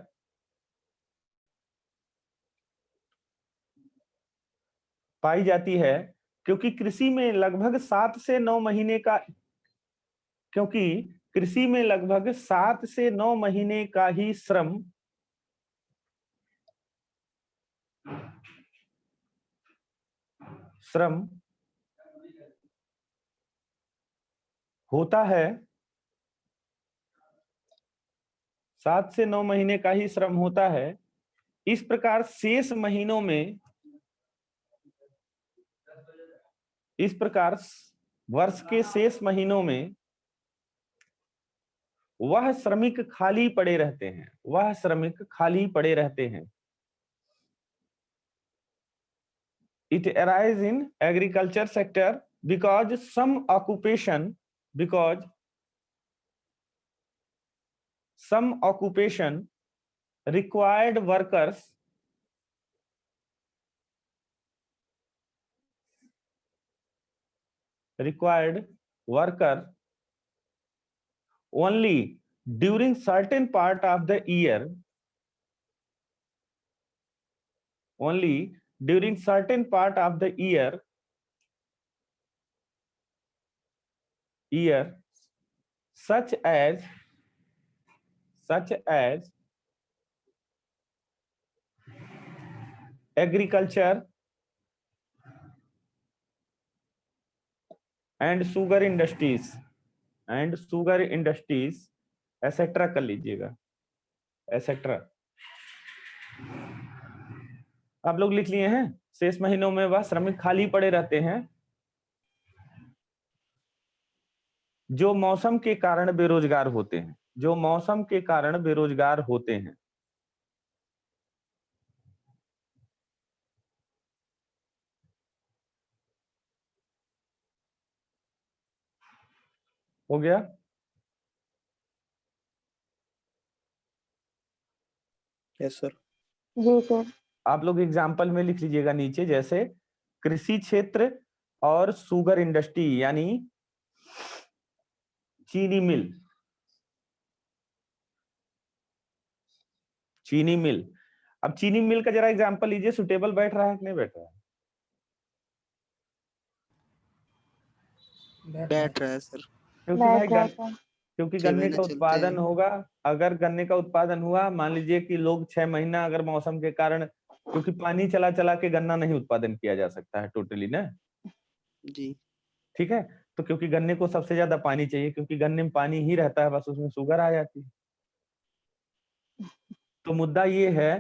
पाई जाती है क्योंकि कृषि में लगभग 7 से 9 महीने का ही श्रम होता है। 7 से 9 महीने का ही श्रम होता है। इस प्रकार वर्ष के शेष महीनों में वह श्रमिक खाली पड़े रहते हैं, वह श्रमिक खाली पड़े रहते हैं। It arises in agriculture sector because some occupation required worker only during certain part of the year, such as agriculture and sugar industries etcetera कर लीजिएगा, एसेट्रा। आप लोग लिख लिए हैं। शेष महीनों में वह श्रमिक खाली पड़े रहते हैं जो मौसम के कारण बेरोजगार होते हैं, जो मौसम के कारण बेरोजगार होते हैं। हो गया? Yes sir. जी सर। आप लोग एग्जाम्पल में लिख लीजिएगा नीचे, जैसे कृषि क्षेत्र और शुगर इंडस्ट्री यानी चीनी मिल। अब चीनी मिल का जरा एग्जाम्पल लीजिए, सुटेबल बैठ रहा है कि नहीं बैठ रहा है? बैठ रहा है सर। क्योंकि 6 गन्ने महीने का चलते उत्पादन हैं। होगा। अगर गन्ने का उत्पादन हुआ, मान लीजिए कि लोग 6 महीना अगर मौसम के कारण, क्योंकि पानी चला चला के गन्ना नहीं उत्पादन किया जा सकता है टोटली ना जी। ठीक है, तो क्योंकि गन्ने को सबसे ज्यादा पानी चाहिए, क्योंकि गन्ने में पानी ही रहता है, बस उसमें शुगर आ जाती है। तो मुद्दा ये है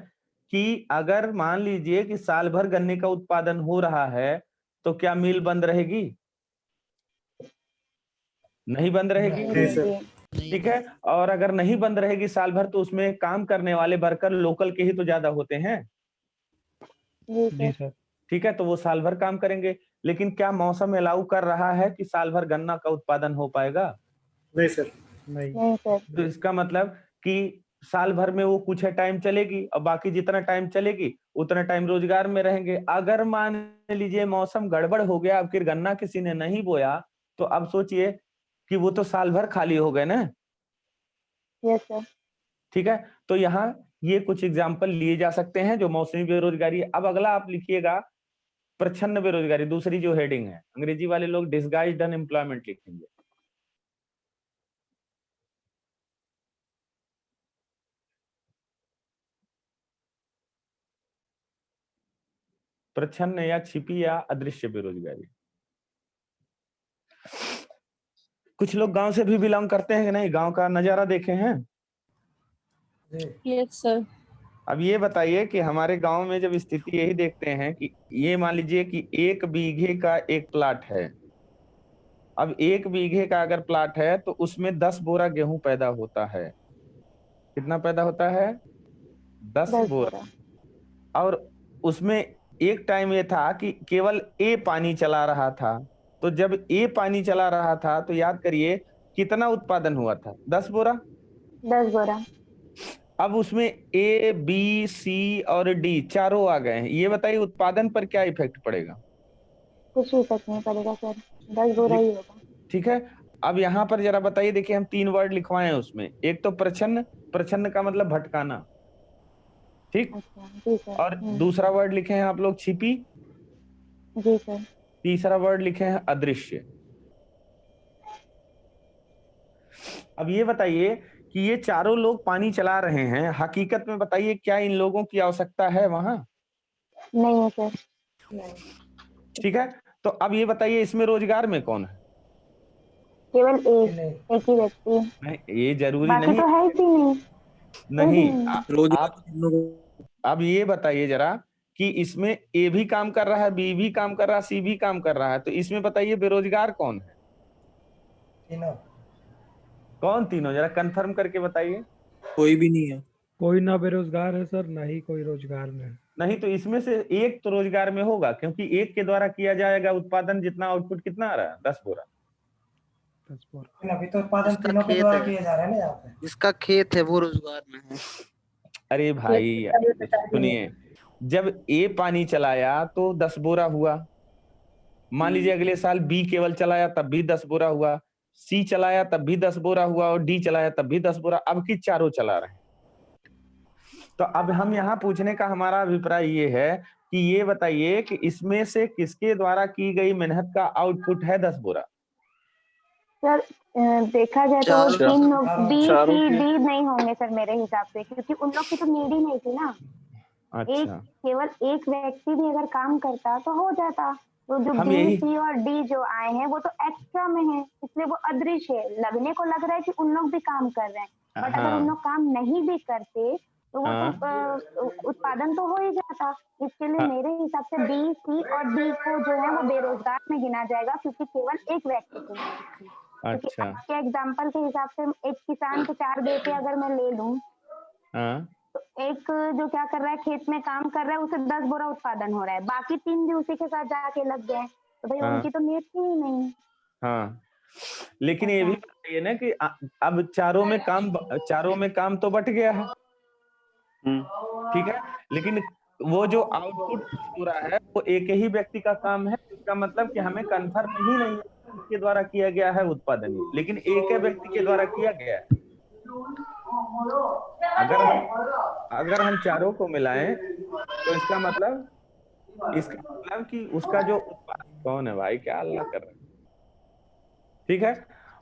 कि अगर मान लीजिए कि साल भर गन्ने का उत्पादन हो रहा है, तो क्या मिल बंद रहेगी? नहीं बंद रहेगी। नहीं सर। ठीक है, और अगर नहीं बंद रहेगी साल भर, तो उसमें काम करने वाले वर्कर लोकल के ही तो ज्यादा होते हैं। जी सर। ठीक है, तो वो साल भर काम करेंगे। लेकिन क्या मौसम अलाउ कर रहा है कि साल भर गन्ना का उत्पादन हो पाएगा? नहीं सर। नहीं। तो इसका मतलब कि साल भर में वो कुछ टाइम चलेगी और बाकी जितना टाइम चलेगी उतना टाइम रोजगार में रहेंगे। अगर मान लीजिए मौसम गड़बड़ हो गया, अब फिर गन्ना किसी ने नहीं बोया, तो अब सोचिए कि वो तो साल भर खाली हो गए ना। Yes sir. ठीक है, तो यहाँ ये कुछ एग्जाम्पल लिए जा सकते हैं जो मौसमी बेरोजगारी है। अब अगला आप लिखिएगा प्रच्छन्न बेरोजगारी, दूसरी जो हेडिंग है। अंग्रेजी वाले लोग डिसगाइज्ड अनएम्प्लॉयमेंट लिखेंगे। प्रच्छन्न या छिपी या अदृश्य बेरोजगारी। कुछ लोग गांव से भी बिलोंग करते हैं कि नहीं? गांव का नजारा देखे हैं? Yes sir. अब ये बताइए कि हमारे गांव में जब स्थिति यही देखते हैं कि ये मान लीजिए कि 1 बीघे का एक प्लाट है। अब 1 बीघे का अगर प्लाट है तो उसमें 10 बोरा गेहूं पैदा होता है। कितना पैदा होता है? 10 बोरा। और उसमें एक टाइम ये था कि केवल ए पानी चला रहा था। तो जब ए पानी चला रहा था तो याद करिए कितना उत्पादन हुआ था? 10 बोरा। 10 बोरा। अब उसमें ए बी सी और डी चारों आ गए हैं। ये बताइए उत्पादन पर क्या इफेक्ट पड़ेगा? कुछ इफेक्ट नहीं पड़ेगा सर, 10 बोरा ही होगा। ठीक है, अब यहाँ पर जरा बताइए, देखिए हम 3 वर्ड लिखवाए हैं उसमें। एक तो प्रच्छन्न का मतलब भटकाना, ठीक। अच्छा जी सर। और दूसरा वर्ड लिखे हैं आप लोग छिपी। जी सर। तीसरा वर्ड लिखे हैं अदृश्य। अब ये बताइए कि ये चारों लोग पानी चला रहे हैं, हकीकत में बताइए क्या इन लोगों की आवश्यकता है वहां? नहीं है सर। ठीक है, तो अब ये बताइए इसमें रोजगार में कौन है? केवल एक ही व्यक्ति। नहीं, ये जरूरी बाकी नहीं। तो है ही नहीं। आप अब ये बताइए जरा कि इसमें ए भी काम कर रहा है, बी भी काम कर रहा है, सी भी काम कर रहा है, तो इसमें बताइए बेरोजगार कौन है? कौन तीनों, जरा कंफर्म करके बताइए। कोई भी नहीं है। कोई ना बेरोजगार है सर, ना ही कोई रोजगार में है। नहीं तो इसमें से एक तो रोजगार में होगा, क्योंकि एक के द्वारा किया जाएगा उत्पादन, जितना आउटपुट कितना आ रहा है 10 बोरा। 10 बोरा। अभी तो उत्पादन जिसका तीनों के खेत द्वारा है, किया जा रहा है ना यहाँ पे। जिसका खेत है वो रोजगार में है। अरे भाई सुनिए, जब ए पानी चलाया तो 10 बोरा हुआ, मान लीजिए अगले साल बी केवल चलाया तब भी 10 बोरा हुआ, सी चलाया तब भी 10 बोरा हुआ, और डी चलाया तब भी 10 बोरा, अब की चारों चला रहे हैं। तो अब हम यहाँ पूछने का हमारा अभिप्राय ये है कि ये बताइए कि इसमें से किसके द्वारा की गई मेहनत का आउटपुट है 10 बोरा। सर देखा जाए तो चारों तीन लोग बी चारों सी के। डी नहीं होंगे सर मेरे हिसाब से, क्योंकि उन लोग की तो नीड ही नहीं थी ना। एक अच्छा, केवल एक व्यक्ति भी अगर काम करता तो हो जाता। तो जो हम बी यही सी और डी जो आए हैं वो तो एक्स्ट्रा में है, इसलिए वो अदृश्य है। लगने को लग रहा है कि उन लोग भी काम कर रहे हैं, बट अगर उन लोग काम नहीं भी करते तो वो तो उत्पादन तो हो ही जाता। इसके लिए मेरे हिसाब से बी सी और डी को जो है वो बेरोजगार में गिना जाएगा, क्योंकि केवल एक व्यक्ति को नीड थी। क्योंकि अच्छा, आपके एग्जाम्पल के हिसाब से एक किसान के 4 बेटे अगर मैं ले लूं, तो एक जो क्या कर रहा है, खेत में काम कर रहा है, उसे 10 बोरा उत्पादन हो रहा है, बाकी 3 भी उसी के साथ जाके लग गए, तो भाई उनकी तो नीड थी ही नहीं। हाँ, लेकिन ये भी बताइए ना कि अब चारों में काम तो बट गया है, ठीक है, लेकिन वो जो आउटपुट हो रहा है वो एक ही व्यक्ति का काम है। इसका मतलब कि हमें कंफर्म ही नहीं है किसके द्वारा किया गया है उत्पादन, लेकिन एक ही व्यक्ति के द्वारा किया गया है। अगर हम चारों को मिलाएं तो इसका मतलब कि उसका जो उत्पादन, कौन है भाई, क्या अल्लाह कर रहे हैं, ठीक है,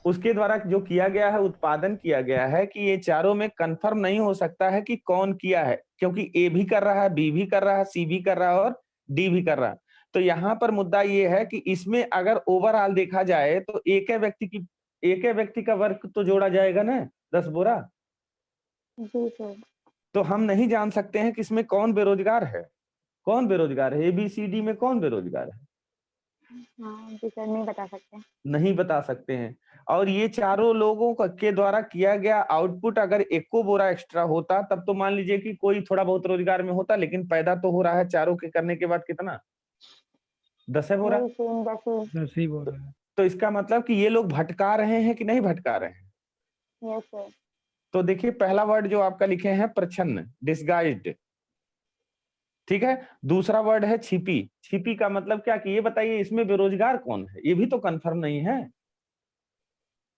उसके द्वारा जो किया गया है, उत्पादन किया गया है, कि ये चारों में कंफर्म नहीं हो सकता है कि कौन किया है, क्योंकि ए भी कर रहा है, बी भी कर रहा है, सी भी कर रहा है और डी भी कर रहा है। तो यहाँ पर मुद्दा ये है कि इसमें अगर ओवरऑल देखा जाए तो एक व्यक्ति का वर्क तो जोड़ा जाएगा ना 10 बोरा। जी सर। तो हम नहीं जान सकते हैं कि इसमें कौन बेरोजगार है, ABCD में कौन बेरोजगार है। हाँ जी सर, नहीं बता सकते। नहीं बता सकते हैं। और ये चारों लोगों के द्वारा किया गया आउटपुट अगर एको बोरा एक्स्ट्रा होता तब तो मान लीजिए कि कोई थोड़ा बहुत रोजगार में होता, लेकिन पैदा तो हो रहा है चारों के करने के बाद कितना, 10 बोरा। 10 ही बोरा है। तो इसका मतलब कि ये लोग भटका रहे हैं कि नहीं भटका रहे हैं। Yes sir. तो देखिए पहला वर्ड जो आपका लिखे हैं प्रच्छन्न, डिस्गाइज्ड, ठीक है। दूसरा वर्ड है छिपी। छिपी का मतलब क्या, कि ये बताइए इसमें बेरोजगार कौन है, ये भी तो कंफर्म नहीं है,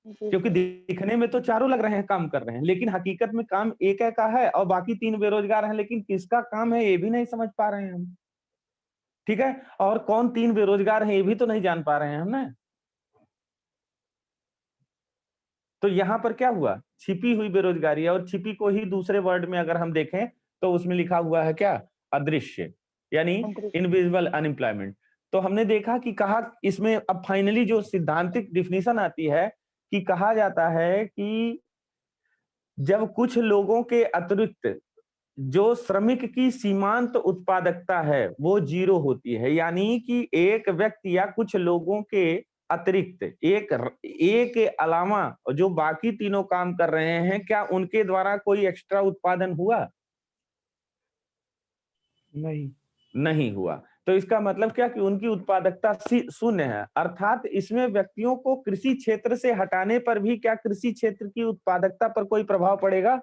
क्योंकि दिखने में तो चारों लग रहे हैं काम कर रहे हैं, लेकिन हकीकत में काम एक का है और बाकी 3 बेरोजगार हैं, लेकिन किसका काम है ये भी नहीं समझ पा रहे हैं हम, ठीक है। और कौन 3 बेरोजगार हैं ये भी तो नहीं जान पा रहे हैं हम ना। तो यहाँ पर क्या हुआ, छिपी हुई बेरोजगारी है, और छिपी को ही दूसरे वर्ड में अगर हम देखें तो उसमें लिखा हुआ है क्या, अदृश्य, यानी इनविजिबल अनएम्प्लॉयमेंट। तो हमने देखा कि कहा इसमें अब फाइनली जो सिद्धांतिक डिफिनीशन आती है कि कहा जाता है कि जब कुछ लोगों के अतिरिक्त जो श्रमिक की सीमांत उत्पादकता है वो 0 होती है, यानी कि एक व्यक्ति या कुछ लोगों के अतिरिक्त एक के अलावा जो बाकी तीनों काम कर रहे हैं, क्या उनके द्वारा कोई एक्स्ट्रा उत्पादन हुआ, नहीं हुआ। तो इसका मतलब क्या कि उनकी उत्पादकता 0 है, अर्थात इसमें व्यक्तियों को कृषि क्षेत्र से हटाने पर भी क्या कृषि क्षेत्र की उत्पादकता पर कोई प्रभाव पड़ेगा,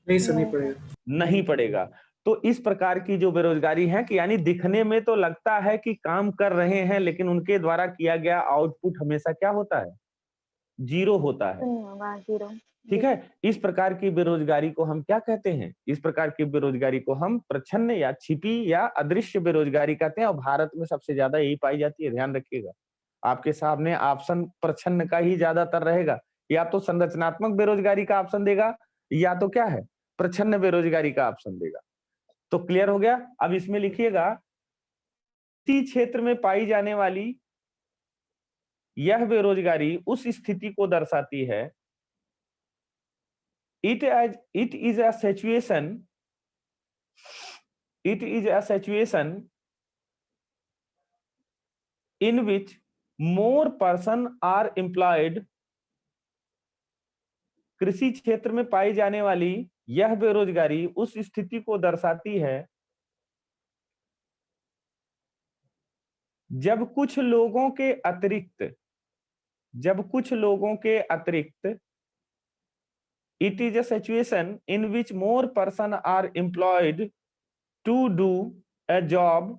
नहीं सर, नहीं पड़ेगा, नहीं पड़ेगा। तो इस प्रकार की जो बेरोजगारी है कि यानी दिखने में तो लगता है कि काम कर रहे हैं, लेकिन उनके द्वारा किया गया आउटपुट हमेशा क्या होता है, 0 होता है, ठीक है। इस प्रकार की बेरोजगारी को हम क्या कहते हैं, इस प्रकार की बेरोजगारी को हम प्रच्छन्न या छिपी या अदृश्य बेरोजगारी कहते हैं, और भारत में सबसे ज्यादा यही पाई जाती है, ध्यान रखिएगा। आपके सामने ऑप्शन प्रच्छन्न का ही ज्यादातर रहेगा, या तो संरचनात्मक बेरोजगारी का ऑप्शन देगा या तो क्या है, प्रच्छन्न बेरोजगारी का ऑप्शन देगा। तो क्लियर हो गया। अब इसमें लिखिएगा, इसी क्षेत्र में पाई जाने वाली यह बेरोजगारी उस स्थिति को दर्शाती है, it is a situation in which more person are employed कृषि क्षेत्र में पाई जाने वाली यह बेरोजगारी उस स्थिति को दर्शाती है जब कुछ लोगों के अतिरिक्त it is a situation in which more persons are employed to do a job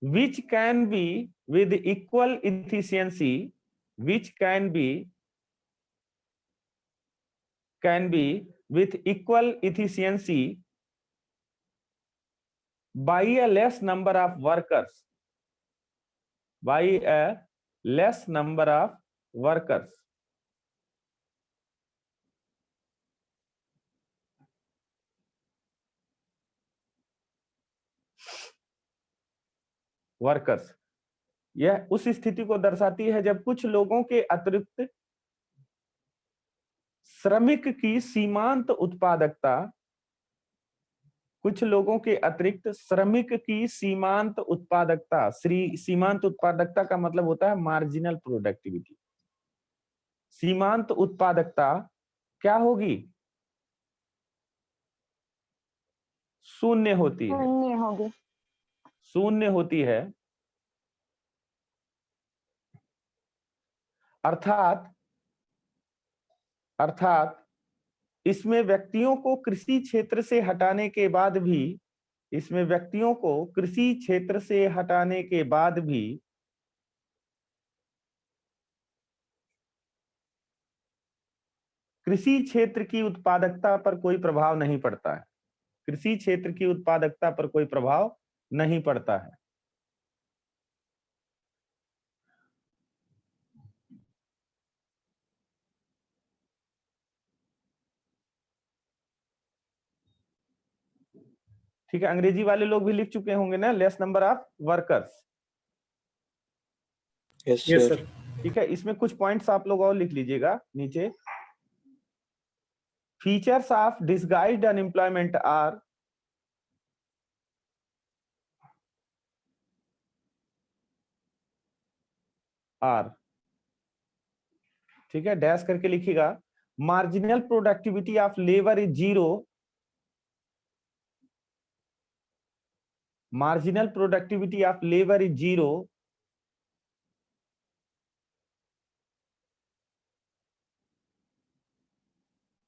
which can be with equal efficiency by a less number of workers. यह उस स्थिति को दर्शाती है जब कुछ लोगों के अतिरिक्त श्रमिक की सीमांत उत्पादकता सीमांत उत्पादकता का मतलब होता है मार्जिनल प्रोडक्टिविटी। सीमांत उत्पादकता क्या होगी? शून्य होती है। अर्थात इसमें व्यक्तियों को कृषि क्षेत्र से हटाने के बाद भी कृषि क्षेत्र की उत्पादकता पर कोई प्रभाव नहीं पड़ता है। ठीक है, अंग्रेजी वाले लोग भी लिख चुके होंगे ना, less number of workers. Yes sir. ठीक है, इसमें कुछ पॉइंट्स आप लोग और लिख लीजिएगा नीचे। Features of disguised unemployment are ठीक है, डैश करके लिखिएगा। Marginal productivity of labour is zero.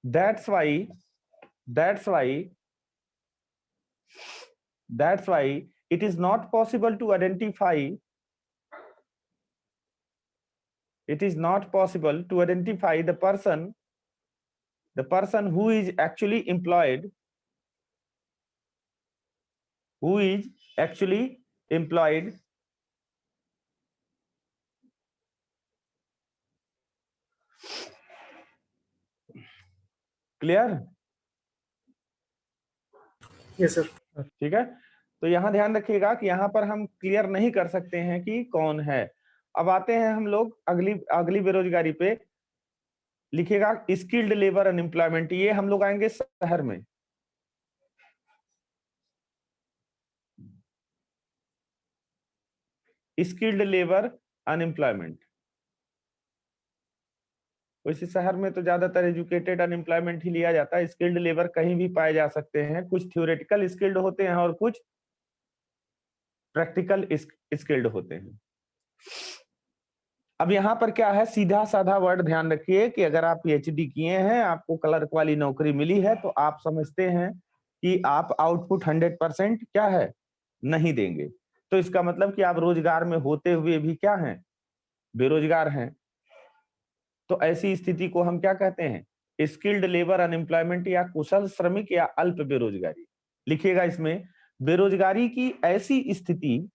That's why it is not possible to identify the person who is actually employed clear? Yes sir. ठीक है, तो यहां ध्यान रखिएगा कि यहां पर हम क्लियर नहीं कर सकते हैं कि कौन है। अब आते हैं हम लोग अगली बेरोजगारी पे। लिखिएगा स्किल्ड लेबर अनएम्प्लॉयमेंट। ये हम लोग आएंगे शहर में। Skilled labour unemployment. वैसे शहर में तो ज्यादातर एजुकेटेड अनएम्प्लॉयमेंट ही लिया जाता है। स्किल्ड लेबर कहीं भी पाए जा सकते हैं। कुछ थ्योरेटिकल स्किल्ड होते हैं और कुछ प्रैक्टिकल स्किल्ड होते हैं। अब यहाँ पर क्या है, सीधा साधा वर्ड ध्यान रखिए कि अगर आप पीएचडी किए हैं, आपको क्लर्क वाली नौकरी मिली है, तो आप समझते हैं कि आप आउटपुट 100% क्या है, नहीं देंगे। तो इसका मतलब कि आप रोजगार में होते हुए भी क्या हैं, बेरोजगार हैं। तो ऐसी स्थिति को हम क्या कहते हैं, स्किल्ड लेबर अनएम्प्लॉयमेंट या कुशल श्रमिक या अल्प बेरोजगारी। लिखिएगा इसमें, बेरोजगारी की ऐसी स्थिति,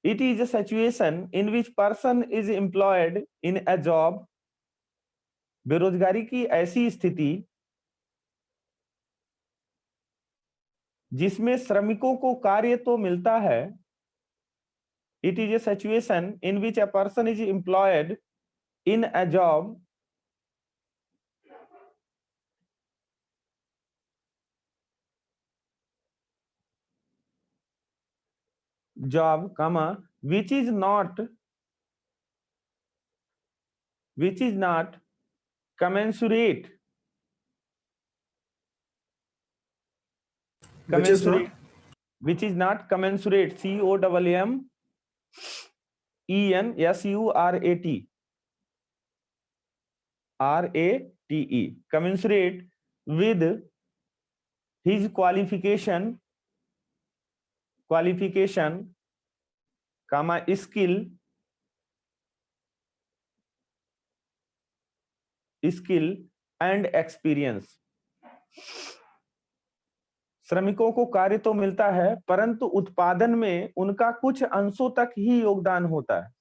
it is a situation in which person is employed in a job। बेरोजगारी की ऐसी स्थिति जिसमें श्रमिकों को कार्य तो मिलता है। it is a situation in which a person is employed in a job which is not which is not commensurate Which is not? which is not commensurate COMMENSURATE commensurate with his qualification comma skill and experience। श्रमिकों को कार्य तो मिलता है परंतु उत्पादन में उनका कुछ अंशों तक ही योगदान होता है।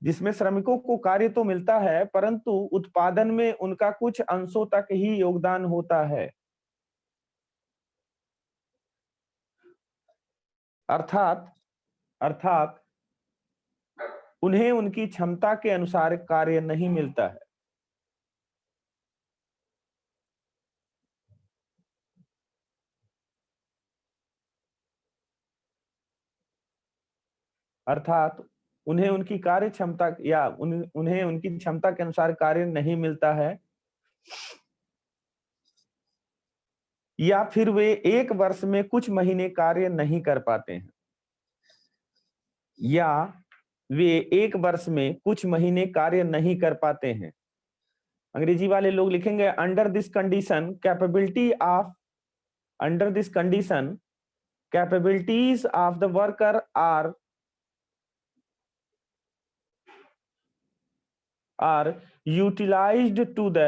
जिसमें श्रमिकों को कार्य तो मिलता है परंतु उत्पादन में उनका कुछ अंशों तक ही योगदान होता है। अर्थात उन्हें उनकी क्षमता के अनुसार कार्य नहीं मिलता है। अर्थात उन्हें उनकी कार्य क्षमता या उन्हें उनकी क्षमता के अनुसार कार्य नहीं मिलता है, या फिर वे एक वर्ष में कुछ महीने कार्य नहीं कर पाते हैं, या वे एक वर्ष में कुछ महीने कार्य नहीं कर पाते हैं। अंग्रेजी वाले लोग लिखेंगे under this condition capabilities of the worker are utilized to the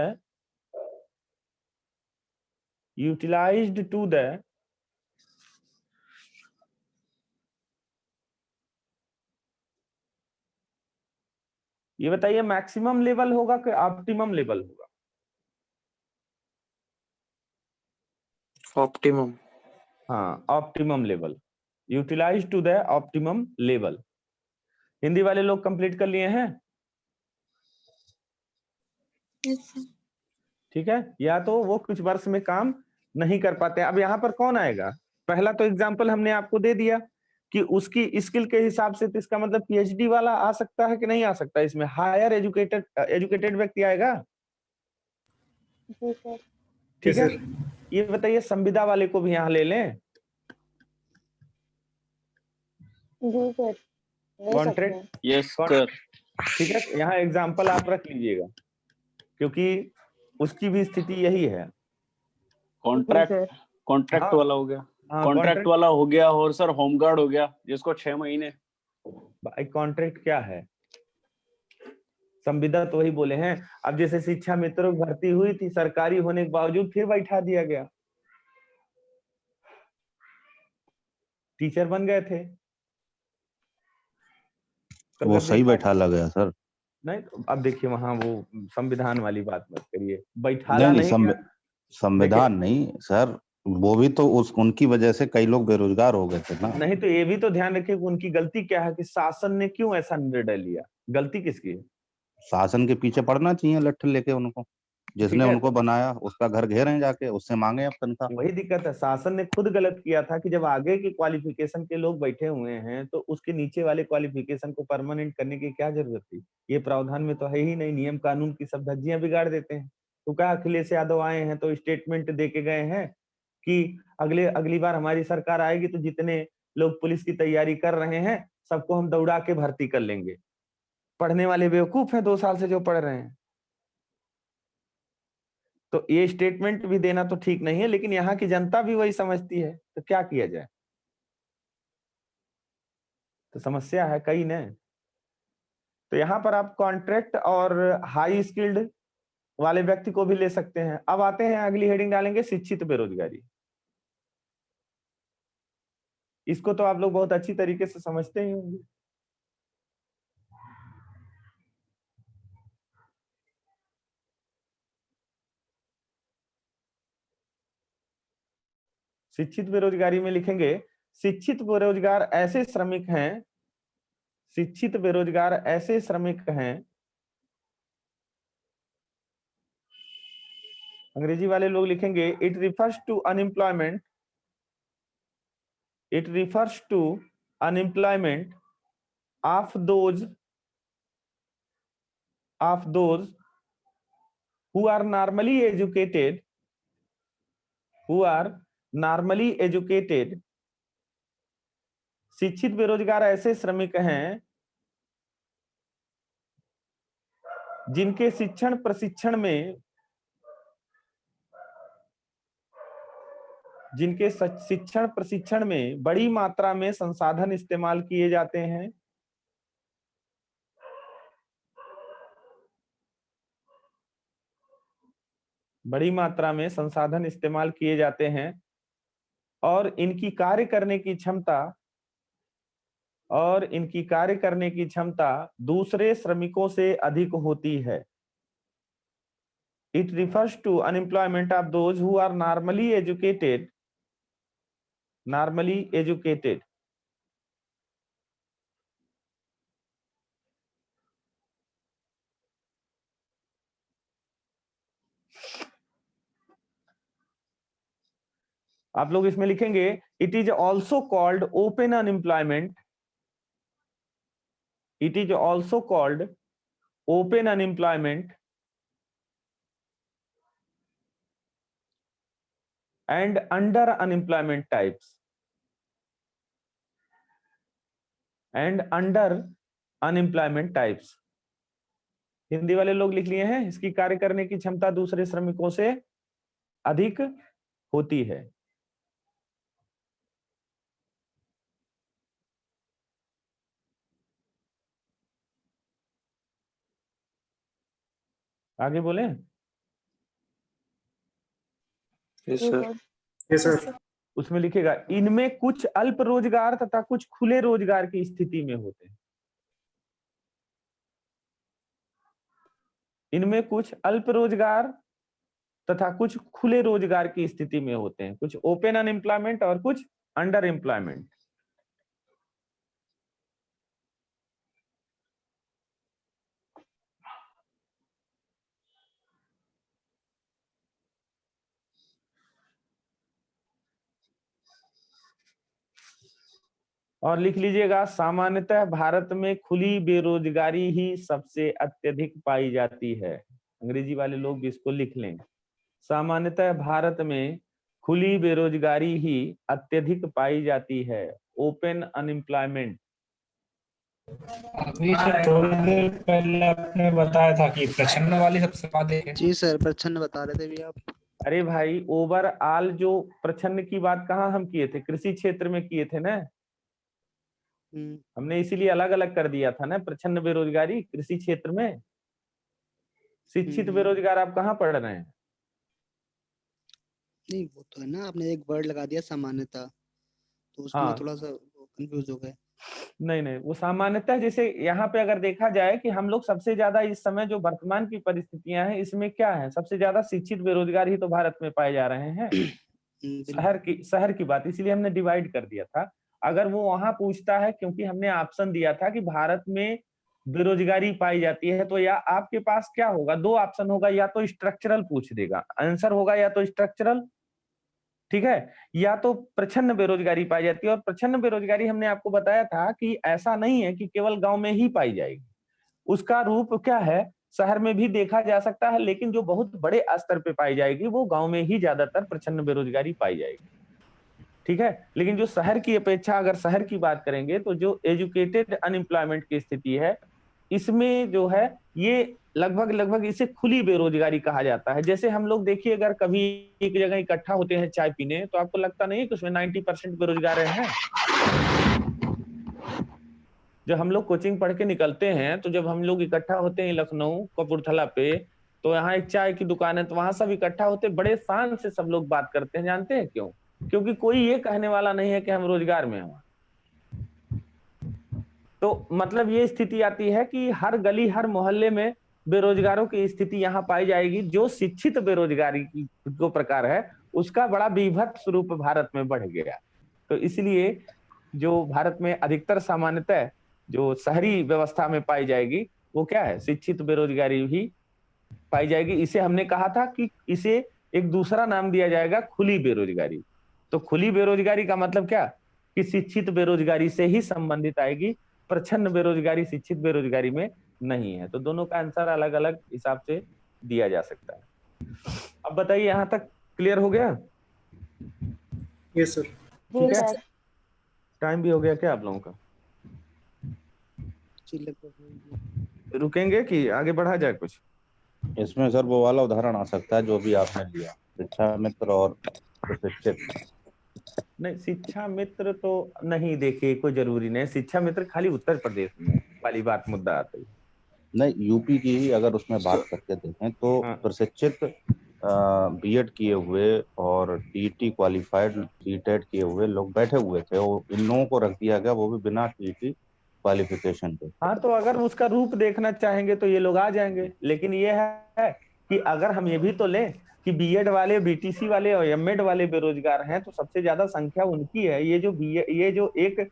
ये बताइए मैक्सिमम लेवल होगा कि ऑप्टिमम लेवल होगा? ऑप्टिमम। हाँ, optimum level, utilise to the optimum level. Hindi वाले लोग कंप्लीट कर लिए हैं? ठीक है। या तो वो कुछ वर्ष में काम नहीं कर पाते। अब यहाँ पर कौन आएगा? पहला तो एग्जाम्पल हमने आपको दे दिया कि उसकी स्किल के हिसाब से, तो इसका मतलब पीएचडी वाला आ सकता है कि नहीं आ सकता? इसमें हायर एजुकेटेड व्यक्ति आएगा। ठीक है। ये बताइए संविदा वाले को भी यहाँ ले लें? Contract, yes sir. ठीक है। यहाँ एग्जाम्पल आप रख लीजिएगा क्योंकि उसकी भी स्थिति यही है। कॉन्ट्रैक्ट वाला हो गया, कॉन्ट्रैक्ट वाला हो गया, और सर होमगार्ड हो गया जिसको 6 महीने। भाई कॉन्ट्रैक्ट क्या है? संविदा तो वही बोले हैं। अब जैसे शिक्षा मित्रों की भर्ती हुई थी, सरकारी होने के बावजूद फिर बैठा दिया गया, टीचर बन गए थे, वो सही बैठा लगा सर। नहीं तो अब देखिए वहां वो संविधान वाली बात मत करिए, बैठाला नहीं, संविधान नहीं सर, वो भी तो उनकी वजह से कई लोग बेरोजगार हो गए थे ना। नहीं तो ये भी तो ध्यान रखिए उनकी गलती क्या है कि शासन ने क्यों ऐसा निर्णय लिया? गलती किसकी है? शासन के पीछे पड़ना चाहिए लट्ठे लेके उनको, जिसने उनको बनाया उसका घर घेरे जाके, उससे मांगे अब तनख्वाह। वही दिक्कत है, शासन ने खुद गलत किया था कि जब आगे के क्वालिफिकेशन के लोग बैठे हुए हैं तो उसके नीचे वाले क्वालिफिकेशन को परमानेंट करने की क्या जरूरत थी? ये प्रावधान में तो है ही नहीं। नियम कानून की सब धज्जियां बिगाड़ देते हैं। तो क्या अखिलेश यादव आए हैं तो स्टेटमेंट दे के गए हैं कि अगली बार हमारी सरकार आएगी तो जितने लोग पुलिस की तैयारी कर रहे हैं सबको हम दौड़ा के भर्ती कर लेंगे। पढ़ने वाले बेवकूफ हैं 2 साल से जो पढ़ रहे हैं। तो ये स्टेटमेंट भी देना तो ठीक नहीं है, लेकिन यहाँ की जनता भी वही समझती है, तो क्या किया जाए? तो समस्या है कई न। तो यहाँ पर आप कॉन्ट्रैक्ट और हाई स्किल्ड वाले व्यक्ति को भी ले सकते हैं। अब आते हैं, अगली हेडिंग डालेंगे शिक्षित बेरोजगारी। इसको तो आप लोग बहुत अच्छी तरीके से समझते ही होंगे। शिक्षित बेरोजगारी में लिखेंगे शिक्षित बेरोजगार ऐसे श्रमिक हैं, शिक्षित बेरोजगार ऐसे श्रमिक हैं, अंग्रेजी वाले लोग लिखेंगे it refers to unemployment, it refers to unemployment of those of those who are normally educated, शिक्षित बेरोजगार ऐसे श्रमिक हैं जिनके शिक्षण प्रशिक्षण में बड़ी मात्रा में संसाधन इस्तेमाल किए जाते हैं, बड़ी मात्रा में संसाधन इस्तेमाल किए जाते हैं और इनकी कार्य करने की क्षमता दूसरे श्रमिकों से अधिक होती है। It refers to unemployment of those who are normally educated. आप लोग इसमें लिखेंगे it is also called open unemployment, it is also called open unemployment and under unemployment types, Hindi वाले लोग लिख लिए हैं, इसकी कार्य करने की क्षमता दूसरे श्रमिकों से अधिक होती है। आगे बोले। Yes sir. उसमें लिखेगा इनमें कुछ अल्प रोजगार तथा कुछ खुले रोजगार की स्थिति में होते हैं। इनमें कुछ अल्प रोजगार तथा कुछ खुले रोजगार की स्थिति में होते हैं, कुछ ओपन अनएम्प्लॉयमेंट और कुछ अंडर एम्प्लॉयमेंट। और लिख लीजिएगा सामान्यतः भारत में खुली बेरोजगारी ही सबसे अत्यधिक पाई जाती है। अंग्रेजी वाले लोग भी इसको लिख लेंगे। सामान्यतः भारत में खुली बेरोजगारी ही अत्यधिक पाई जाती है, ओपन अनएम्प्लॉयमेंट। अभी सर थोड़ी देर पहले आपने बताया था कि प्रछन्न वाली सबसे अधिक है। जी सर, प्रछन्न बता रहे थे भी आप। अरे भाई ओवरऑल जो प्रछन्न की बात कहाँ हम किए थे, कृषि क्षेत्र में किए थे ना, हमने इसीलिए अलग अलग कर दिया था ना। प्रछन्न बेरोजगारी कृषि क्षेत्र में, शिक्षित बेरोजगार आप कहाँ पढ़ रहे हैं? नहीं वो तो है ना, आपने एक वर्ड लगा दिया सामान्यता, तो उसमें थोड़ा सा कंफ्यूज हो गए। नहीं वो सामान्यतः, जैसे यहाँ पे अगर देखा जाए कि हम लोग सबसे ज्यादा इस समय जो वर्तमान की परिस्थितियां हैं इसमें क्या है, सबसे ज्यादा शिक्षित बेरोजगार ही तो भारत में पाए जा रहे हैं। शहर की बात इसलिए हमने डिवाइड कर दिया था। अगर वो वहां पूछता है, क्योंकि हमने ऑप्शन दिया था कि भारत में बेरोजगारी पाई जाती है, तो या आपके पास क्या होगा, दो ऑप्शन होगा, या तो स्ट्रक्चरल पूछ देगा, आंसर होगा या तो स्ट्रक्चरल, ठीक है, या तो प्रछन्न बेरोजगारी पाई जाती है। और प्रछन्न बेरोजगारी हमने आपको बताया था कि ऐसा नहीं है कि केवल गांव में ही पाई जाएगी, उसका रूप क्या है, शहर में भी देखा जा सकता है, लेकिन जो बहुत बड़े स्तर पे पाई जाएगी वो गांव में ही ज्यादातर प्रछन्न बेरोजगारी पाई जाएगी, ठीक है। लेकिन जो शहर की अपेक्षा अगर शहर की बात करेंगे तो जो एजुकेटेड अनएम्प्लॉयमेंट की स्थिति है, इसमें जो है ये लगभग इसे खुली बेरोजगारी कहा जाता है। जैसे हम लोग देखिए, अगर कभी एक जगह इकट्ठा होते हैं चाय पीने, तो आपको लगता नहीं है कि उसमें 90% बेरोजगार हैं। जब हम लोग कोचिंग पढ़ के निकलते हैं, तो जब हम लोग इकट्ठा होते हैं लखनऊ कपूरथला पे, तो यहाँ एक चाय की दुकान है, तो वहां सब इकट्ठा होते, बड़े शान से सब लोग बात करते हैं। जानते हैं क्यों? क्योंकि कोई ये कहने वाला नहीं है कि हम रोजगार में हैं। तो मतलब ये स्थिति आती है कि हर गली हर मोहल्ले में बेरोजगारों की स्थिति यहाँ पाई जाएगी। जो शिक्षित बेरोजगारी की जो प्रकार है उसका बड़ा विभत्स रूप भारत में बढ़ गया। तो इसलिए जो भारत में अधिकतर सामान्यतः जो शहरी व्यवस्था में पाई जाएगी वो क्या है, शिक्षित बेरोजगारी ही पाई जाएगी। इसे हमने कहा था कि इसे एक दूसरा नाम दिया जाएगा, खुली बेरोजगारी। तो खुली बेरोजगारी का मतलब क्या कि शिक्षित बेरोजगारी से ही संबंधित आएगी। प्रछन्न बेरोजगारी शिक्षित बेरोजगारी में नहीं है। तो दोनों का आंसर अलग अलग हिसाब से दिया जा सकता है। अब बताइए, यहाँ तक क्लियर हो गया? Yes sir. ठीक है, टाइम भी हो गया क्या आप लोगों का? रुकेंगे कि आगे बढ़ा जाए कुछ? इसमें सर वो वाला उदाहरण आ सकता है जो भी आपने लिया, शिक्षा मित्र और प्रशिक्षित। नहीं, शिक्षा मित्र तो नहीं, देखिए कोई जरूरी नहीं। शिक्षा मित्र खाली उत्तर प्रदेश में वाली बात मुद्दा आती है। नहीं, यूपी की ही अगर उसमें बात करके देखें तो प्रशिक्षित बीएड किए हुए और टीटी क्वालिफाइड सीटेट किए हुए लोग बैठे हुए थे, और इन लोगों को रख दिया गया, वो भी बिना टीटी क्वालिफिकेशन के। हाँ, तो अगर उसका रूप देखना चाहेंगे तो ये लोग आ जाएंगे, लेकिन ये है कि अगर हम ये भी तो लें कि बीएड वाले, बीटीसी वाले और एमएड वाले बेरोजगार हैं, तो सबसे ज्यादा संख्या उनकी है। ये जो एक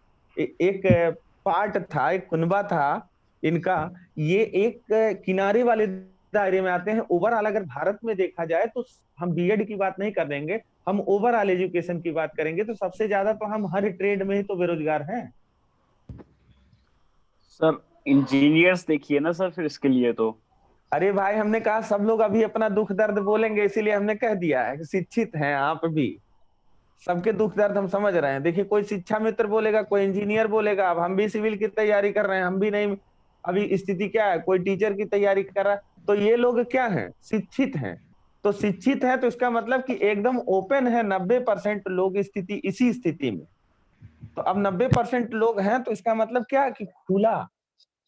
पार्ट था, एक कुनबा था इनका, ये एक किनारे वाले दायरे में आते हैं। ओवरऑल अगर भारत में देखा जाए तो हम बीएड की बात नहीं कर देंगे, हम ओवरऑल एजुकेशन की बात करेंगे, तो सबसे ज्यादा तो हम हर ट्रेड में ही तो बेरोजगार हैं। सर इंजीनियर्स देखिए ना सर, फिर इसके लिए तो। अरे भाई, हमने कहा सब लोग अभी अपना दुख दर्द बोलेंगे, इसीलिए हमने कह दिया है कि शिक्षित हैं आप भी, सबके दुख दर्द हम समझ रहे हैं। देखिए, कोई शिक्षा मित्र बोलेगा, कोई इंजीनियर बोलेगा। अब हम भी सिविल की तैयारी कर रहे हैं, हम भी नहीं, अभी स्थिति क्या है, कोई टीचर की तैयारी कर रहा है, तो ये लोग क्या हैं? शिक्षित हैं। तो शिक्षित है तो इसका मतलब कि एकदम ओपन है 90% लोग स्थिति, इसी स्थिति में। तो अब 90% लोग हैं, तो इसका मतलब क्या कि खुला,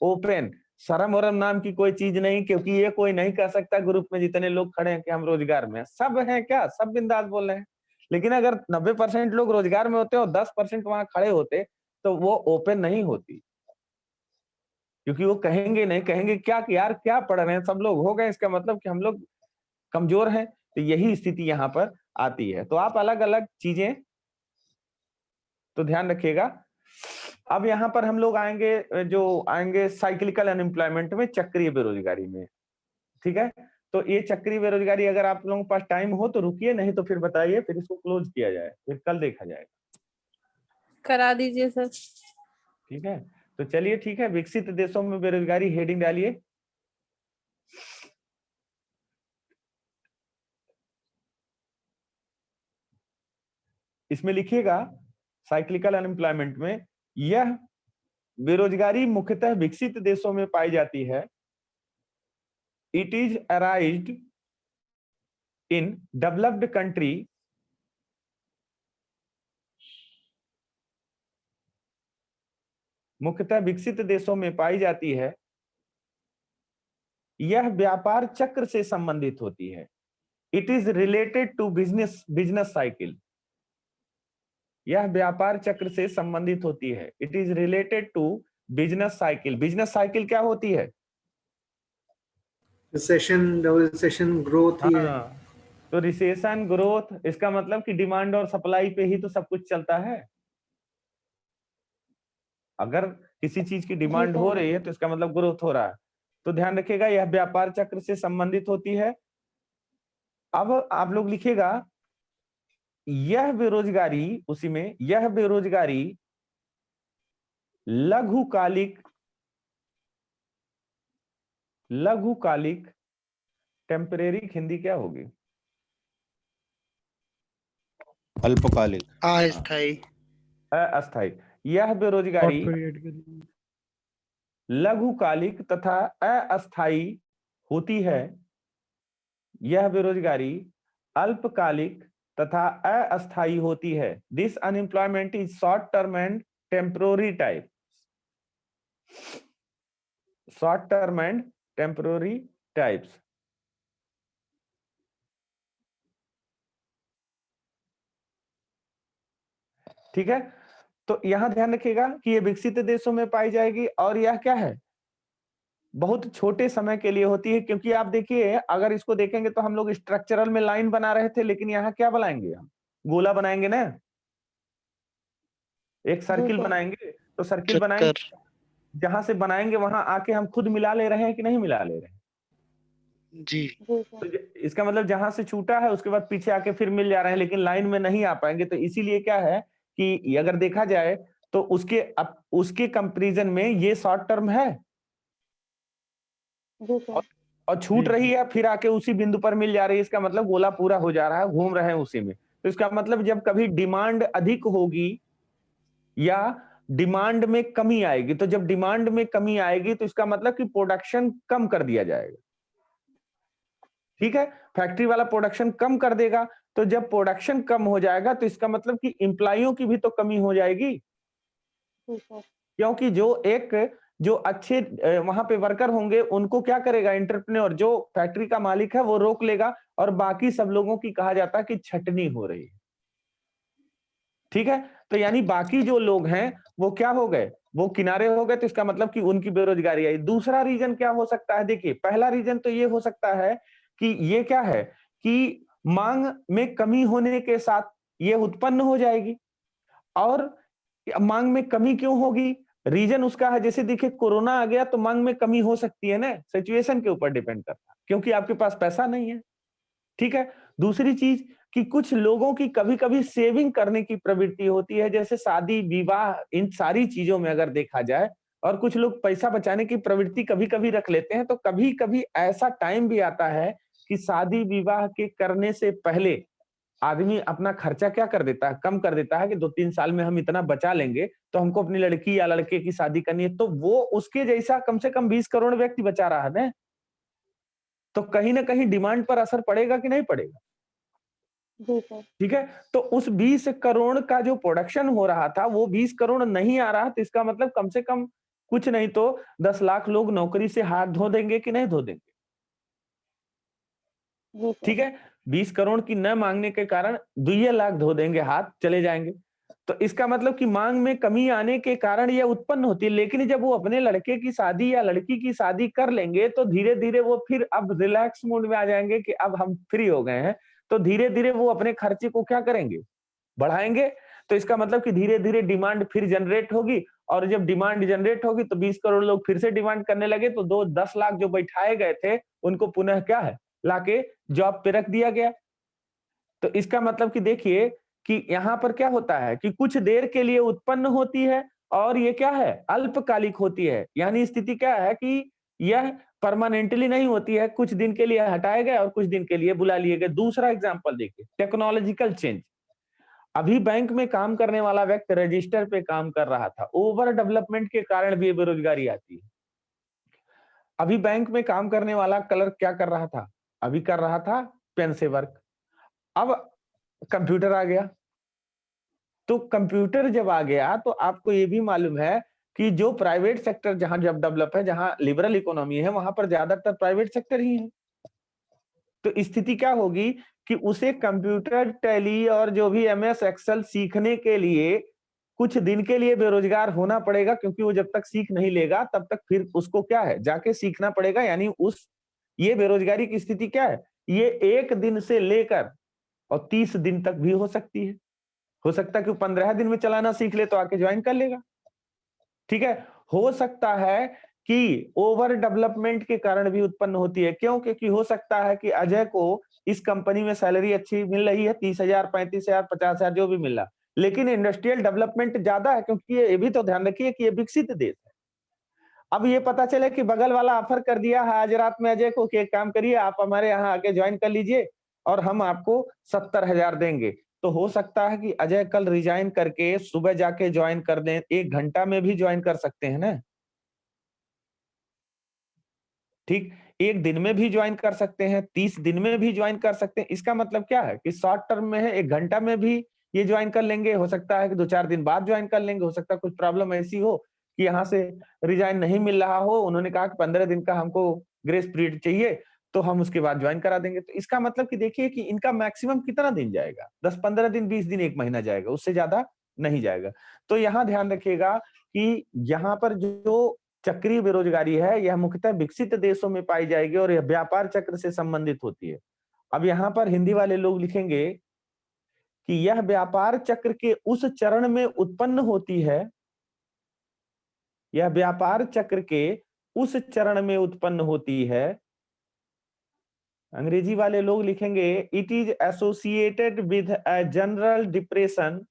ओपन, शर्म वरम नाम की कोई चीज नहीं, क्योंकि ये कोई नहीं कह सकता ग्रुप में जितने लोग खड़े हैं कि हम रोजगार में हैं। सब हैं क्या? सब बिंदास बोल रहे हैं। लेकिन अगर 90% लोग रोजगार में होते और 10% वहां खड़े होते, तो वो ओपन नहीं होती, क्योंकि वो कहेंगे नहीं, कहेंगे क्या कि यार क्या पढ़ रहे हैं, सब लोग हो गए, इसका मतलब कि हम लोग कमजोर हैं। तो यही स्थिति यहाँ पर आती है। तो आप अलग अलग चीजें तो ध्यान रखिएगा। अब यहाँ पर हम लोग आएंगे साइक्लिकल अनएम्प्लॉयमेंट में, चक्रीय बेरोजगारी में। ठीक है, तो ये चक्रीय बेरोजगारी अगर आप लोगों के पास टाइम हो तो रुकिए, नहीं तो फिर बताइए, फिर इसको क्लोज किया जाए, फिर कल देखा जाएगा। करा दीजिए सर। ठीक है, तो चलिए ठीक है। विकसित देशों में बेरोजगारी हेडिंग डालिए। इसमें लिखिएगा साइक्लिकल अनएम्प्लॉयमेंट में, यह बेरोजगारी मुख्यतः विकसित देशों में पाई जाती है। It is arised in developed country मुख्यतः विकसित देशों में पाई जाती है। यह व्यापार चक्र से संबंधित होती है। It is related to business cycle. यह व्यापार चक्र से संबंधित होती है। It is related to business cycle. Business cycle क्या होती है? रिसेशन, डबल रिसेशन, ग्रोथ ही है। तो रिसेशन, ग्रोथ, इसका मतलब कि डिमांड और सप्लाई पे ही तो सब कुछ चलता है। अगर किसी चीज की डिमांड हो रही है तो इसका मतलब ग्रोथ हो रहा है। तो ध्यान रखिएगा, यह व्यापार चक्र से संबंधित होती है। अब आप लोग लिखिएगा, यह बेरोजगारी, उसी में यह बेरोजगारी लघुकालिक टेम्परेरी, हिंदी क्या होगी? अल्पकालिक, अस्थायी। अस्थायी। यह बेरोजगारी लघुकालिक तथा अस्थायी होती है। यह बेरोजगारी अल्पकालिक तथा अस्थायी होती है। This unemployment is short term and temporary type. Short term and temporary types. ठीक है, तो यहां ध्यान रखिएगा कि ये विकसित देशों में पाई जाएगी, और यह क्या है? बहुत छोटे समय के लिए होती है। क्योंकि आप देखिए, अगर इसको देखेंगे तो हम लोग स्ट्रक्चरल में लाइन बना रहे थे, लेकिन यहाँ क्या बनाएंगे? हम गोला बनाएंगे ना, एक सर्किल बनाएंगे। तो सर्किल बनाएंगे, जहां से बनाएंगे वहां आके हम खुद मिला ले रहे हैं कि नहीं मिला ले रहे हैं? जी। तो इसका मतलब जहां से छूटा है उसके बाद पीछे आके फिर मिल जा रहे हैं, लेकिन लाइन में नहीं आ पाएंगे। तो इसीलिए क्या है कि अगर देखा जाए तो उसके कंपैरिजन में ये शॉर्ट टर्म है। जी सर। और छूट रही है फिर आके उसी बिंदु पर मिल जा रही है, इसका मतलब गोला पूरा हो जा रहा है, घूम रहे हैं उसी में। तो इसका मतलब जब कभी डिमांड अधिक होगी या डिमांड में कमी आएगी, तो जब डिमांड में कमी आएगी तो इसका मतलब कि प्रोडक्शन कम कर दिया जाएगा। ठीक है, फैक्ट्री वाला प्रोडक्शन कम कर देगा, तो जब प्रोडक्शन कम हो जाएगा तो इसका मतलब कि एम्प्लॉइयों की भी तो कमी हो जाएगी, क्योंकि जो अच्छे वहां पे वर्कर होंगे उनको क्या करेगा एंटरप्रेन्योर, जो फैक्ट्री का मालिक है वो रोक लेगा, और बाकी सब लोगों की कहा जाता है कि छटनी हो रही है। ठीक है, तो यानी बाकी जो लोग हैं वो क्या हो गए, वो किनारे हो गए, तो इसका मतलब कि उनकी बेरोजगारी आई। दूसरा रीजन क्या हो सकता है, देखिए पहला रीजन तो ये हो सकता है कि ये क्या है कि मांग में कमी होने के साथ ये उत्पन्न हो जाएगी। और मांग में कमी क्यों होगी, रीजन उसका है, जैसे देखिए कोरोना आ गया तो मांग में कमी हो सकती है ना, सिचुएशन के ऊपर डिपेंड करता है, क्योंकि आपके पास पैसा नहीं है। ठीक है, दूसरी चीज कि कुछ लोगों की कभी कभी सेविंग करने की प्रवृत्ति होती है, जैसे शादी विवाह, इन सारी चीजों में अगर देखा जाए, और कुछ लोग पैसा बचाने की प्रवृत्ति कभी कभी रख लेते हैं। तो कभी कभी ऐसा टाइम भी आता है कि शादी विवाह के करने से पहले आदमी अपना खर्चा क्या कर देता है, कम कर देता है कि 2-3 साल में हम इतना बचा लेंगे तो हमको अपनी लड़की या लड़के की शादी करनी है, तो वो उसके जैसा कम से कम 20 करोड़ व्यक्ति बचा रहा है ना, तो कहीं ना कहीं डिमांड पर असर पड़ेगा कि नहीं पड़ेगा। जी सर। ठीक है, तो उस 20 करोड़ का जो प्रोडक्शन हो रहा था वो 20 करोड़ नहीं आ रहा, तो इसका मतलब कम से कम कुछ नहीं तो 10 लाख लोग नौकरी से हाथ धो देंगे कि नहीं धो देंगे। ठीक है, 20 करोड़ की न मांगने के कारण 2 लाख धो देंगे, हाथ चले जाएंगे। तो इसका मतलब कि मांग में कमी आने के कारण यह उत्पन्न होती है, लेकिन जब वो अपने लड़के की शादी या लड़की की शादी कर लेंगे तो धीरे धीरे वो फिर अब रिलैक्स मोड में आ जाएंगे कि अब हम फ्री हो गए हैं, तो धीरे धीरे वो अपने खर्चे को क्या करेंगे, बढ़ाएंगे। तो इसका मतलब कि धीरे धीरे डिमांड फिर जनरेट होगी, और जब डिमांड जनरेट होगी तो 20 करोड़ लोग फिर से डिमांड करने लगे, तो 10 लाख जो बैठाए गए थे उनको पुनः क्या है, लाके जॉब पे रख दिया गया। तो इसका मतलब कि देखिए कि यहां पर क्या होता है कि कुछ देर के लिए उत्पन्न होती है, और ये क्या है, अल्पकालिक होती है। यानी स्थिति क्या है कि यह परमानेंटली नहीं होती है, कुछ दिन के लिए हटाए गए और कुछ दिन के लिए बुला लिए गए। दूसरा एग्जांपल देखिए, टेक्नोलॉजिकल चेंज। अभी बैंक में काम करने वाला व्यक्ति रजिस्टर पे काम कर रहा था, ओवर डेवलपमेंट के कारण भी बेरोजगारी आती है। अभी बैंक में काम करने वाला क्लर्क क्या कर रहा था, अभी कर रहा था पेन से वर्क, अब कंप्यूटर आ गया। तो कंप्यूटर जब आ गया तो आपको ये भी मालूम है कि जो प्राइवेट सेक्टर जहां जब डेवलप है, जहां लिबरल इकोनॉमी है, वहां पर ज्यादातर प्राइवेट सेक्टर ही है। तो स्थिति क्या होगी कि उसे कंप्यूटर, टैली और जो भी MS एक्सेल सीखने के लिए कुछ दिन के लिए बेरोजगार होना पड़ेगा, क्योंकि वो जब तक सीख नहीं लेगा तब तक फिर उसको क्या है, जाके सीखना पड़ेगा। यानी ये बेरोजगारी की स्थिति क्या है, ये 1 दिन से लेकर और 30 दिन तक भी हो सकती है। हो सकता है कि 15 दिन में चलाना सीख ले तो आके ज्वाइन कर लेगा। ठीक है, हो सकता है कि ओवर डेवलपमेंट के कारण भी उत्पन्न होती है। क्यों? क्योंकि हो सकता है कि अजय को इस कंपनी में सैलरी अच्छी मिल रही है, 30,000, 35,000, 50,000 जो भी मिल रहा, लेकिन इंडस्ट्रियल डेवलपमेंट ज्यादा है, क्योंकि ये भी तो ध्यान रखिए कि ये विकसित देश है। अब ये पता चले कि बगल वाला ऑफर कर दिया है आज रात में अजय को कि एक काम करिए, आप हमारे यहाँ आके ज्वाइन कर लीजिए और हम आपको 70,000 देंगे, तो हो सकता है कि अजय कल रिजाइन करके सुबह जाके ज्वाइन कर दें। 1 घंटा में भी ज्वाइन कर सकते हैं ना, ठीक, 1 दिन में भी ज्वाइन कर सकते हैं, 30 दिन में भी ज्वाइन कर सकते हैं। इसका मतलब क्या है कि शॉर्ट टर्म में है, 1 घंटा में भी ये ज्वाइन कर लेंगे, हो सकता है कि 2-4 दिन बाद ज्वाइन कर लेंगे, हो सकता है कुछ प्रॉब्लम ऐसी हो कि यहाँ से रिजाइन नहीं मिल रहा हो, उन्होंने कहा कि 15 दिन का हमको ग्रेस पीरियड चाहिए, तो हम उसके बाद ज्वाइन करा देंगे। तो इसका मतलब कि देखिए कि इनका मैक्सिमम कितना दिन जाएगा, 10-15 दिन, 20 दिन, 1 महीना जाएगा, उससे ज्यादा नहीं जाएगा। तो यहाँ ध्यान रखिएगा कि यहाँ पर जो चक्रीय बेरोजगारी है यह मुख्यतः विकसित देशों में पाई जाएगी और यह व्यापार चक्र से संबंधित होती है। अब यहाँ पर हिंदी वाले लोग लिखेंगे कि यह व्यापार चक्र के उस चरण में उत्पन्न होती है, यह व्यापार चक्र के उस चरण में उत्पन्न होती है। अंग्रेजी वाले लोग लिखेंगे it is associated with a general depression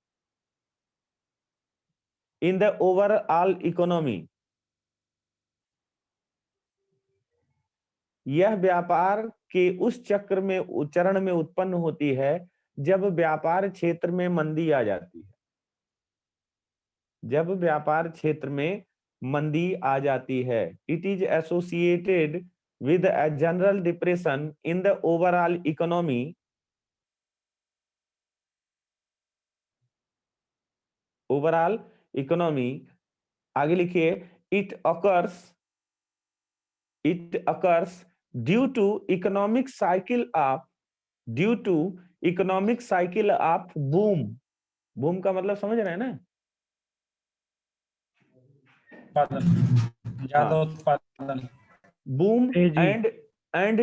in the overall economy. यह व्यापार के उस चरण में उत्पन्न होती है जब व्यापार क्षेत्र में मंदी आ जाती है। जब व्यापार क्षेत्र में मंदी आ जाती है। It is associated with a general depression in the overall economy आगे लिखिए it occurs due to economic cycle of boom का मतलब समझ रहे हैं ना? ज्यादा उत्पादन, boom and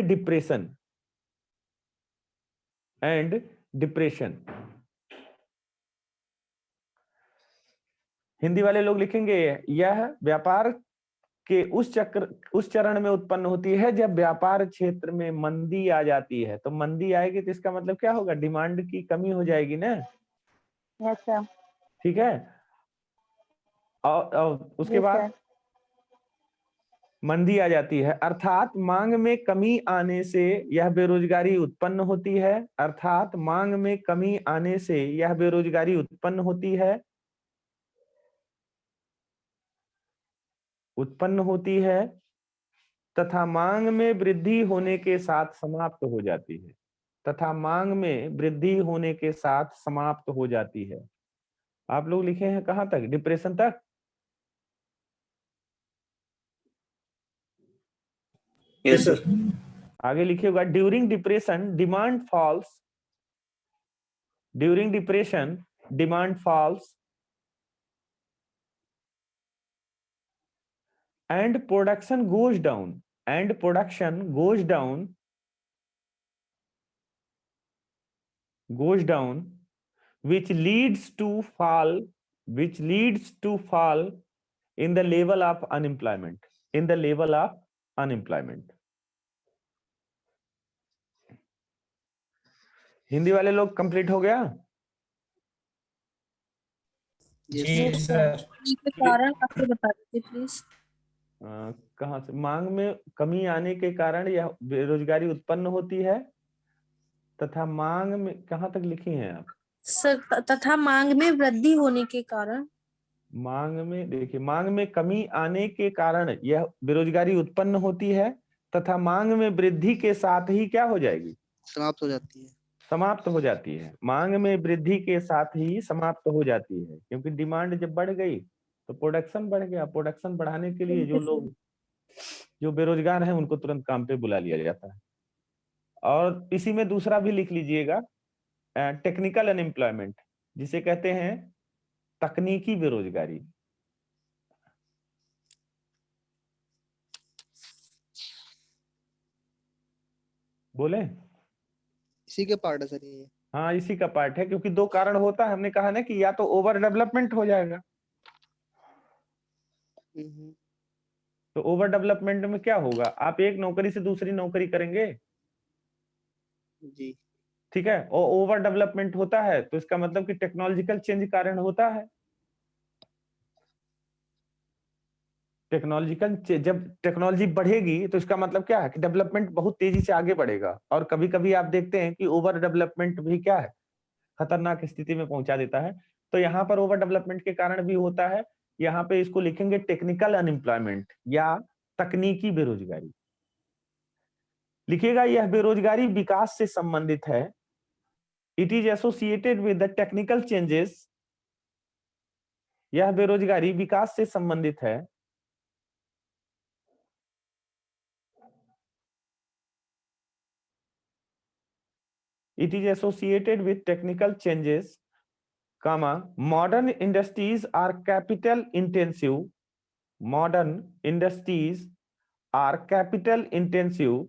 depression। हिंदी वाले लोग लिखेंगे यह व्यापार के उस चरण में उत्पन्न होती है जब व्यापार क्षेत्र में मंदी आ जाती है। तो मंदी आएगी तो इसका मतलब क्या होगा? डिमांड की कमी हो जाएगी ना। Yes sir. ठीक है। और उसके बाद मंदी आ जाती है, अर्थात मांग में कमी आने से यह बेरोजगारी उत्पन्न होती है। अर्थात मांग में कमी आने से यह बेरोजगारी उत्पन्न होती है तथा मांग में वृद्धि होने के साथ समाप्त हो जाती है। तथा मांग में वृद्धि होने के साथ समाप्त हो जाती है। आप लोग लिखे हैं कहां तक? डिप्रेशन तक। Yes sir. आगे लिखिएगा during depression demand falls. During depression demand falls and production goes down which leads to fall in the level of unemployment। Hindi वाले लोग कंप्लीट हो गया? जी सर। कारण आपको बता दीजिए प्लीज। कहां से? मांग में कमी आने के कारण यह बेरोजगारी उत्पन्न होती है तथा मांग में, कहां तक लिखी हैं आप सर? तथा मांग में वृद्धि होने के कारण। मांग में देखिए, मांग में कमी आने के कारण यह बेरोजगारी उत्पन्न होती है तथा मांग में वृद्धि के साथ ही क्या हो जाएगी? समाप्त हो जाती है। समाप्त हो जाती है। मांग में वृद्धि के साथ ही समाप्त हो जाती है, क्योंकि डिमांड जब बढ़ गई तो प्रोडक्शन बढ़ गया। प्रोडक्शन बढ़ाने के लिए जो बेरोजगार हैं उनको तुरंत काम पे बुला लिया जाता है। और इसी में दूसरा भी लिख लीजिएगा, टेक्निकल अनएम्प्लॉयमेंट, जिसे कहते हैं तकनीकी बेरोजगारी। बोले? इसी के पार्ट है सर ये। हाँ, इसी का पार्ट है, क्योंकि दो कारण होता है। हमने कहा ना कि या तो ओवर डेवलपमेंट हो जाएगा। तो ओवर डेवलपमेंट में क्या होगा? आप एक नौकरी से दूसरी नौकरी करेंगे जी। ठीक है। और ओवर डेवलपमेंट होता है तो इसका मतलब कि टेक्नोलॉजिकल चेंज कारण होता है। जब टेक्नोलॉजी बढ़ेगी तो इसका मतलब क्या है कि डेवलपमेंट बहुत तेजी से आगे बढ़ेगा। और कभी कभी आप देखते हैं कि ओवर डेवलपमेंट भी क्या है, खतरनाक स्थिति में पहुंचा देता है। तो यहाँ पर ओवर डेवलपमेंट के कारण भी होता है। यहाँ पे इसको लिखेंगे टेक्निकल अनएम्प्लॉयमेंट या तकनीकी बेरोजगारी। लिखिएगा यह बेरोजगारी विकास से संबंधित है। It is associated with the technical changes. यह बेरोजगारी विकास से संबंधित है। It is associated with technical changes, comma, modern industries are capital intensive. Modern industries are capital intensive.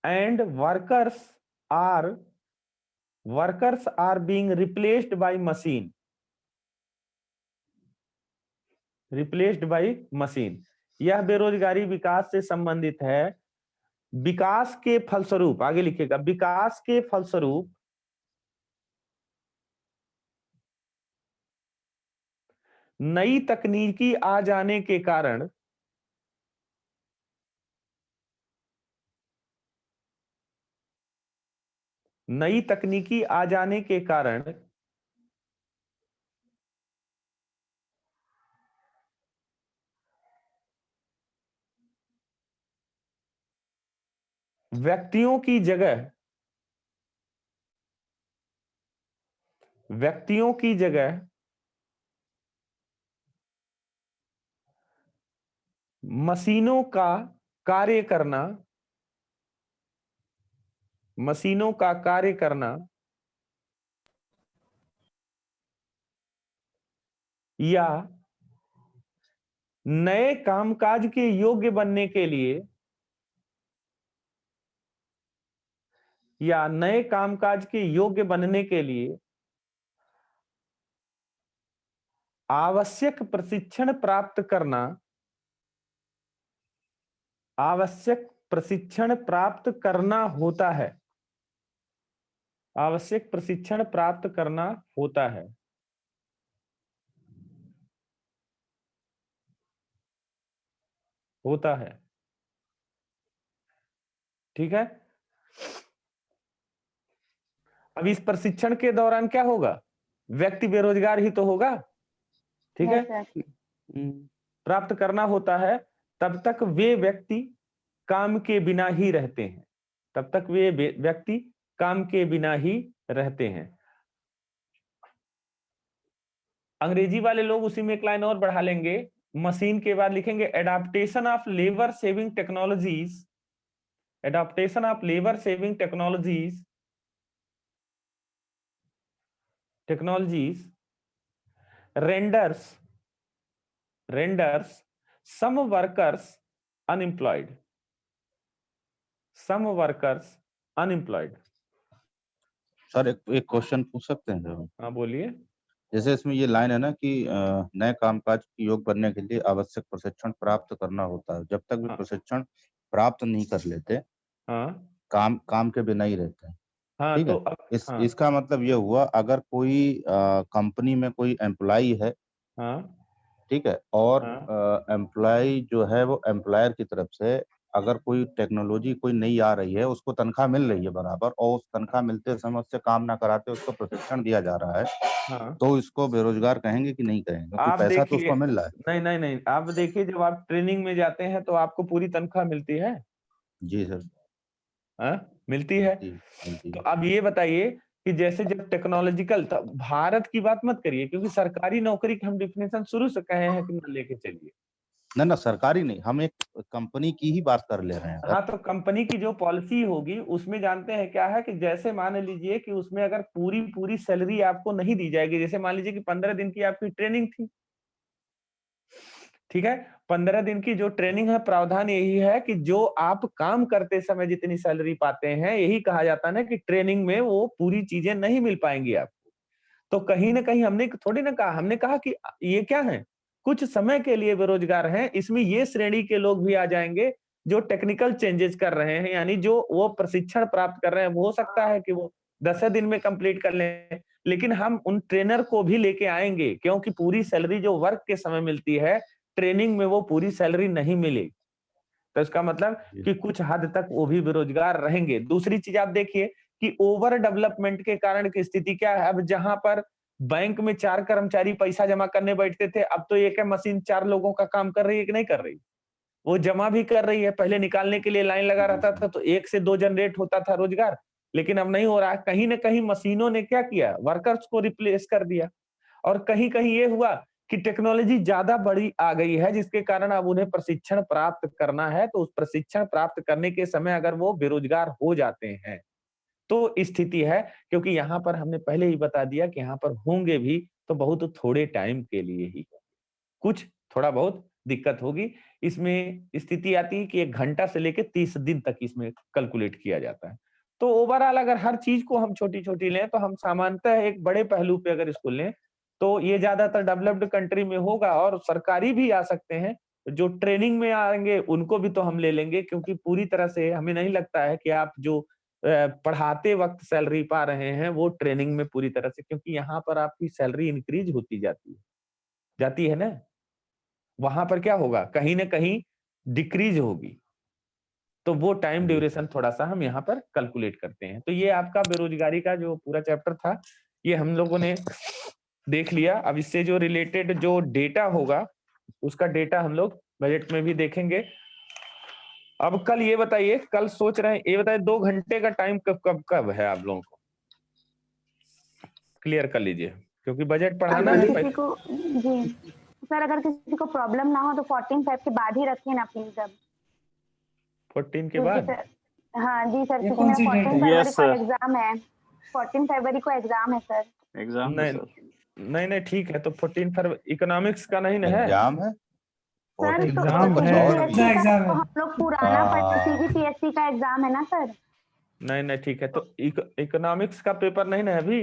And workers are being replaced by machine. यह बेरोजगारी विकास से संबंधित है। विकास के फलस्वरूप, आगे लिखिएगा, विकास के फलस्वरूप नई तकनीकी आ जाने के कारण व्यक्तियों की जगह मशीनों का कार्य करना या नए कामकाज के योग्य बनने के लिए आवश्यक प्रशिक्षण प्राप्त करना होता है। ठीक है। अब इस प्रशिक्षण के दौरान क्या होगा? व्यक्ति बेरोजगार ही तो होगा। ठीक है। प्राप्त करना होता है, तब तक वे व्यक्ति काम के बिना ही रहते हैं। अंग्रेजी वाले लोग उसी में एक लाइन और बढ़ा लेंगे, मशीन के बाद लिखेंगे adaptation of labour saving technologies renders some workers unemployed। Sir एक क्वेश्चन पूछ सकते हैं? हाँ बोलिए। जैसे इसमें ये लाइन है ना कि नए कामकाज के योग बनने के लिए आवश्यक प्रशिक्षण प्राप्त करना होता है। जब तक भी प्रशिक्षण प्राप्त नहीं कर लेते, काम के बिना ही रहते हैं। ठीक है। इसका मतलब ये हुआ, अगर कोई कंपनी में कोई एम्प्लॉय है, ठीक है, और एम्प्लॉय जो है वो एम्प्लॉयर की तरफ से अगर कोई टेक्नोलॉजी कोई नई आ रही है, उसको तनख्वाह मिल रही है बराबर, और उस तनख्वाह मिलते समय उससे काम ना कराते उसको प्रशिक्षण दिया जा रहा है, तो इसको बेरोजगार कहेंगे कि नहीं कहेंगे? क्योंकि पैसा तो उसको मिल रहा है। नहीं, आप देखिए, जब आप ट्रेनिंग में जाते हैं तो आपको पूरी तनख्वाह मिलती है। जी सर। मिलती है। तो अब ये बताइए कि जैसे जब टेक्नोलॉजिकल, भारत की बात मत करिए, क्योंकि सरकारी नौकरी की हम डिफिनेशन शुरू से कहे हैं कि ना लेके चलिए। ना सरकारी नहीं, हम एक कंपनी की ही बात कर ले रहे हैं। हाँ, तो कंपनी की जो पॉलिसी होगी उसमें जानते हैं क्या है कि जैसे मान लीजिए कि उसमें अगर पूरी सैलरी आपको नहीं दी जाएगी, जैसे मान लीजिए कि 15 दिन की आपकी ट्रेनिंग थी, ठीक है, 15 दिन की जो ट्रेनिंग है, प्रावधान यही है कि जो आप काम करते समय जितनी सैलरी पाते हैं, यही कहा जाता है ना कि ट्रेनिंग में वो पूरी चीजें नहीं मिल पाएंगी आपको। तो कहीं ना कहीं हमने थोड़ी ना कहा, हमने कहा कि ये क्या है, कुछ समय के लिए बेरोजगार हैं। इसमें ये श्रेणी के लोग भी आ जाएंगे जो टेक्निकल चेंजेस कर रहे हैं, यानी जो वो प्रशिक्षण प्राप्त कर रहे हैं। हो सकता है कि वो 10 दिन में कंप्लीट कर लें, लेकिन हम उन ट्रेनर को भी लेके आएंगे, क्योंकि पूरी सैलरी जो वर्क के समय मिलती है, ट्रेनिंग में वो पूरी सैलरी नहीं मिलेगी। तो इसका मतलब कि कुछ हद तक वो भी बेरोजगार रहेंगे। दूसरी चीज आप देखिए कि ओवर डेवलपमेंट के कारण की स्थिति क्या है। अब जहां पर बैंक में 4 कर्मचारी पैसा जमा करने बैठते थे, अब तो एक है मशीन 4 लोगों का काम कर रही है कि नहीं कर रही? वो जमा भी कर रही है। पहले निकालने के लिए लाइन लगा रहता था तो 1 से 2 जनरेट होता था रोजगार, लेकिन अब नहीं हो रहा। कहीं ना कहीं मशीनों ने क्या किया, वर्कर्स को रिप्लेस कर दिया। और कहीं कहीं ये हुआ कि टेक्नोलॉजी ज्यादा बड़ी आ गई है, जिसके कारण अब उन्हें प्रशिक्षण प्राप्त करना है। तो उस प्रशिक्षण प्राप्त करने के समय अगर वो बेरोजगार हो जाते हैं तो स्थिति है, क्योंकि यहाँ पर हमने पहले ही बता दिया कि यहाँ पर होंगे भी तो बहुत थोड़े टाइम के लिए ही, कुछ थोड़ा बहुत दिक्कत होगी। इसमें स्थिति आती है कि 1 घंटा से लेकर 30 दिन तक इसमें कैलकुलेट किया जाता है। तो ओवरऑल अगर हर चीज को हम छोटी छोटी लें, तो हम सामान्यतः एक बड़े पहलू पे अगर इसको लें तो ये ज्यादातर डेवलप्ड कंट्री में होगा। और सरकारी भी आ सकते हैं, जो ट्रेनिंग में आएंगे उनको भी तो हम ले लेंगे, क्योंकि पूरी तरह से हमें नहीं लगता है कि आप जो पढ़ाते वक्त सैलरी पा रहे हैं वो ट्रेनिंग में पूरी तरह से, क्योंकि यहाँ पर आपकी सैलरी इंक्रीज होती जाती है। जाती है ना, वहां पर क्या होगा, कहीं ना कहीं डिक्रीज होगी। तो वो टाइम ड्यूरेशन थोड़ा सा हम यहाँ पर कैलकुलेट करते हैं। तो ये आपका बेरोजगारी का जो पूरा चैप्टर था, ये हम लोगों ने देख लिया। अब इससे जो रिलेटेड जो डेटा होगा, उसका डेटा हम लोग बजट में भी देखेंगे। अब कल ये बताइए, कल सोच रहे हैं, ये बताइए 2 घंटे का टाइम कब है आप लोगों को, क्लियर कर लीजिए, क्योंकि बजट पढ़ाना है। किसी को जी सर, अगर किसी को प्रॉब्लम ना हो तो 14/5 के बाद ही रखिए ना प्लीज। अब 14 के बाद? हाँ जी सर, क्योंकि कौन सी मेरा 14 डेट है? फरवरी को एग्जाम है। 14 फरवरी को एग्जाम है सर। एग्जाम नहीं ठीक है, तो 14 फरवरी इकोनॉमिक्स का नहीं ना है? एग्जाम है सर तो एग्जाम है। एग्जाम है। हम लोग पुराना पढ़ते, CGPSC का एग्जाम है ना सर। नहीं ठीक है, तो इकोनॉमिक्स का पेपर नहीं ना है अभी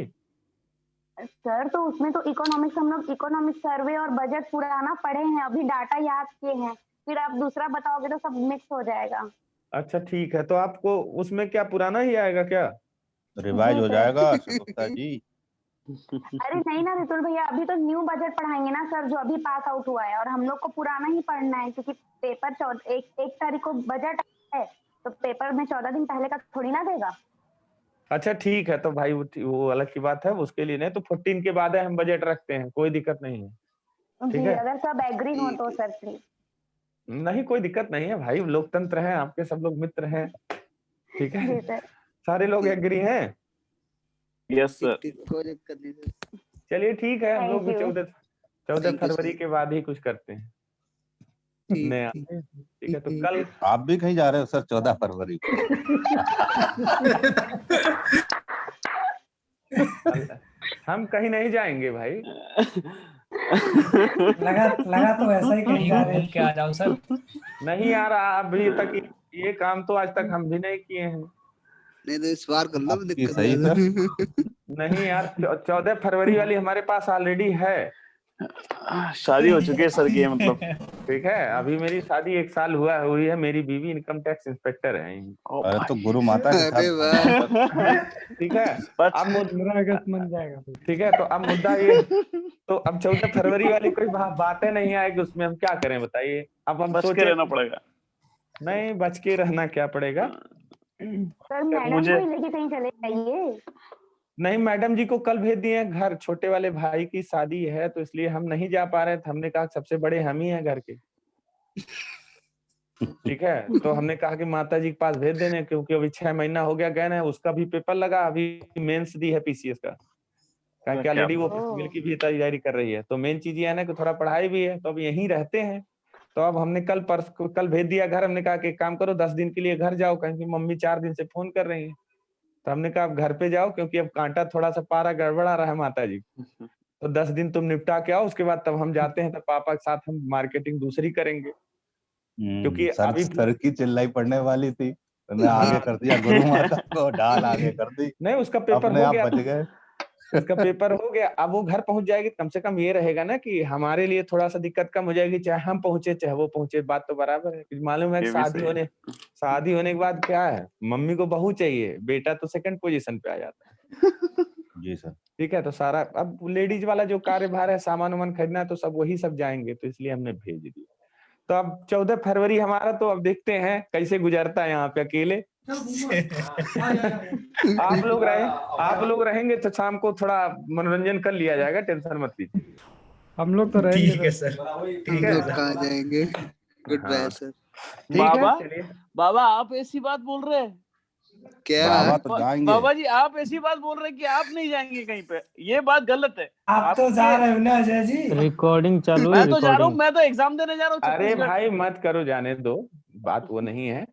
सर? तो उसमें तो इकोनॉमिक्स, हम लोग इकोनॉमिक सर्वे और बजट पुराना पढ़े हैं, अभी डाटा याद किए हैं, फिर आप दूसरा बताओगे तो सब मिक्स हो जाएगा। अच्छा ठीक है, तो आपको उसमें क्या पुराना ही आएगा क्या? रिवाइज हो जाएगा गुप्ता जी। अरे नहीं ना रितुल भैया, अभी तो न्यू बजट पढ़ाएंगे ना सर, जो अभी पास आउट हुआ है, और हम लोग को पुराना ही पढ़ना है, क्योंकि पेपर एक तारीख को बजट है, तो पेपर में 14 दिन पहले का थोड़ी ना देगा। अच्छा ठीक है, तो भाई वो अलग की बात है, उसके लिए नहीं, तो 14 के बाद हम बजट रखते हैं, कोई दिक्कत नहीं है। ठीक है, अगर सब एग्री हो तो सर प्लीज। नहीं कोई दिक्कत नहीं है भाई, लोकतंत्र है, आपके सब लोग मित्र हैं, ठीक है, सारे लोग एग्री हैं। Yes sir. कोई दिक्कत नहीं सर। चलिए ठीक है, हम लोग भी 14 फरवरी के बाद ही कुछ करते हैं। ठीक है, तो कल आप भी कहीं जा रहे हो सर 14 फरवरी को? हम कहीं नहीं जाएंगे भाई। लगा तो ऐसा ही कहीं जा रहे हैं क्या? आ जाओ सर। नहीं यार, अभी तक ये काम तो आज तक हम भी नहीं किए हैं। नहीं तो इस बार कर लो, दिक्कत सही नहीं यार, 14 फरवरी वाली हमारे पास ऑलरेडी है। शादी हो चुकी है सर की, मतलब ठीक है, अभी मेरी शादी 1 साल हुई है, मेरी बीवी इनकम टैक्स इंस्पेक्टर है। अरे तो गुरु माता के साथ। ठीक है, अब 15 अगस्त बन जाएगा। ठीक है, तो अब मुद्दा ये, तो अब 14 फरवरी वाली कोई बातें नहीं आएगी, उसमें हम क्या करें बताइए? अब हम बच के रहना पड़ेगा। नहीं, बच के रहना क्या पड़ेगा सर? मैडम को लेके कहीं चले जाइए। नहीं, मैडम जी को कल भेज दिए घर, छोटे वाले भाई की शादी है, तो इसलिए हम नहीं जा पा रहे थे। हमने कहा सबसे बड़े हम ही हैं घर के, ठीक है, तो हमने कहा कि माता जी के पास भेज देने, क्योंकि अभी 6 महीना हो गया गए ना, उसका भी पेपर लगा, अभी मेंस दी है PCS का, क्या ऑलरेडी वो सिविल की भी तैयारी कर रही है। तो मेन चीज ये है ना कि थोड़ा पढ़ाई भी है, तो अब यहीं रहते हैं। तो अब हमने कल भेज दिया घर। हमने कहा कि काम करो, 10 दिन के लिए घर जाओ, क्योंकि मम्मी 4 दिन से फोन कर रही है। तो हमने कहा आप घर पे जाओ, क्योंकि अब कांटा थोड़ा सा पारा गड़बड़ा रहा है माता जी, तो 10 दिन तुम निपटा के आओ, उसके बाद तब हम जाते हैं, तो पापा के साथ हम मार्केटिंग दूसरी करेंगे। क्योंकि अभी सर की चिल्लाई पड़ने वाली थी, तुमने आगे कर दिया, गुरु माता को डाल आगे कर दी। नहीं, उसका पेपर हो गया, बच गए। उसका पेपर हो गया, अब वो घर पहुंच जाएगी, कम से कम ये रहेगा ना कि हमारे लिए थोड़ा सा दिक्कत कम हो जाएगी, चाहे हम पहुंचे चाहे वो पहुंचे, बात तो बराबर है। मालूम है शादी होने के बाद क्या है, मम्मी को बहू चाहिए, बेटा तो सेकंड पोजीशन पे आ जाता है। जी सर। ठीक है, तो सारा अब लेडीज वाला जो कार्यभार है, सामान वामान खरीदना है, तो सब वही सब जाएंगे, तो इसलिए हमने भेज दिया। तो अब 14 फरवरी हमारा, तो अब देखते हैं कैसे गुजरता है यहाँ पे अकेले। आप लोग रहेंगे तो शाम को थोड़ा मनोरंजन कर लिया जाएगा, टेंशन मत लीजिए। हम लोग तो रहेंगे। ठीक है सर, हम लोग कहाँ जाएंगे? Good bye sir. बाबा आप ऐसी बात बोल रहे हैं क्या? बाबा तो जाएंगे। बाबा जी आप ऐसी बात बोल रहे हैं कि आप नहीं जाएंगे कहीं पे, ये बात गलत है। आप तो जा रहे हो ना अजय जी? रिकॉर्डिंग चालू है। मैं तो जा रहा हूँ, मैं तो एग्जाम देने जा रहा हूँ। अरे भाई मत करो, जाने दो, बात वो नहीं है।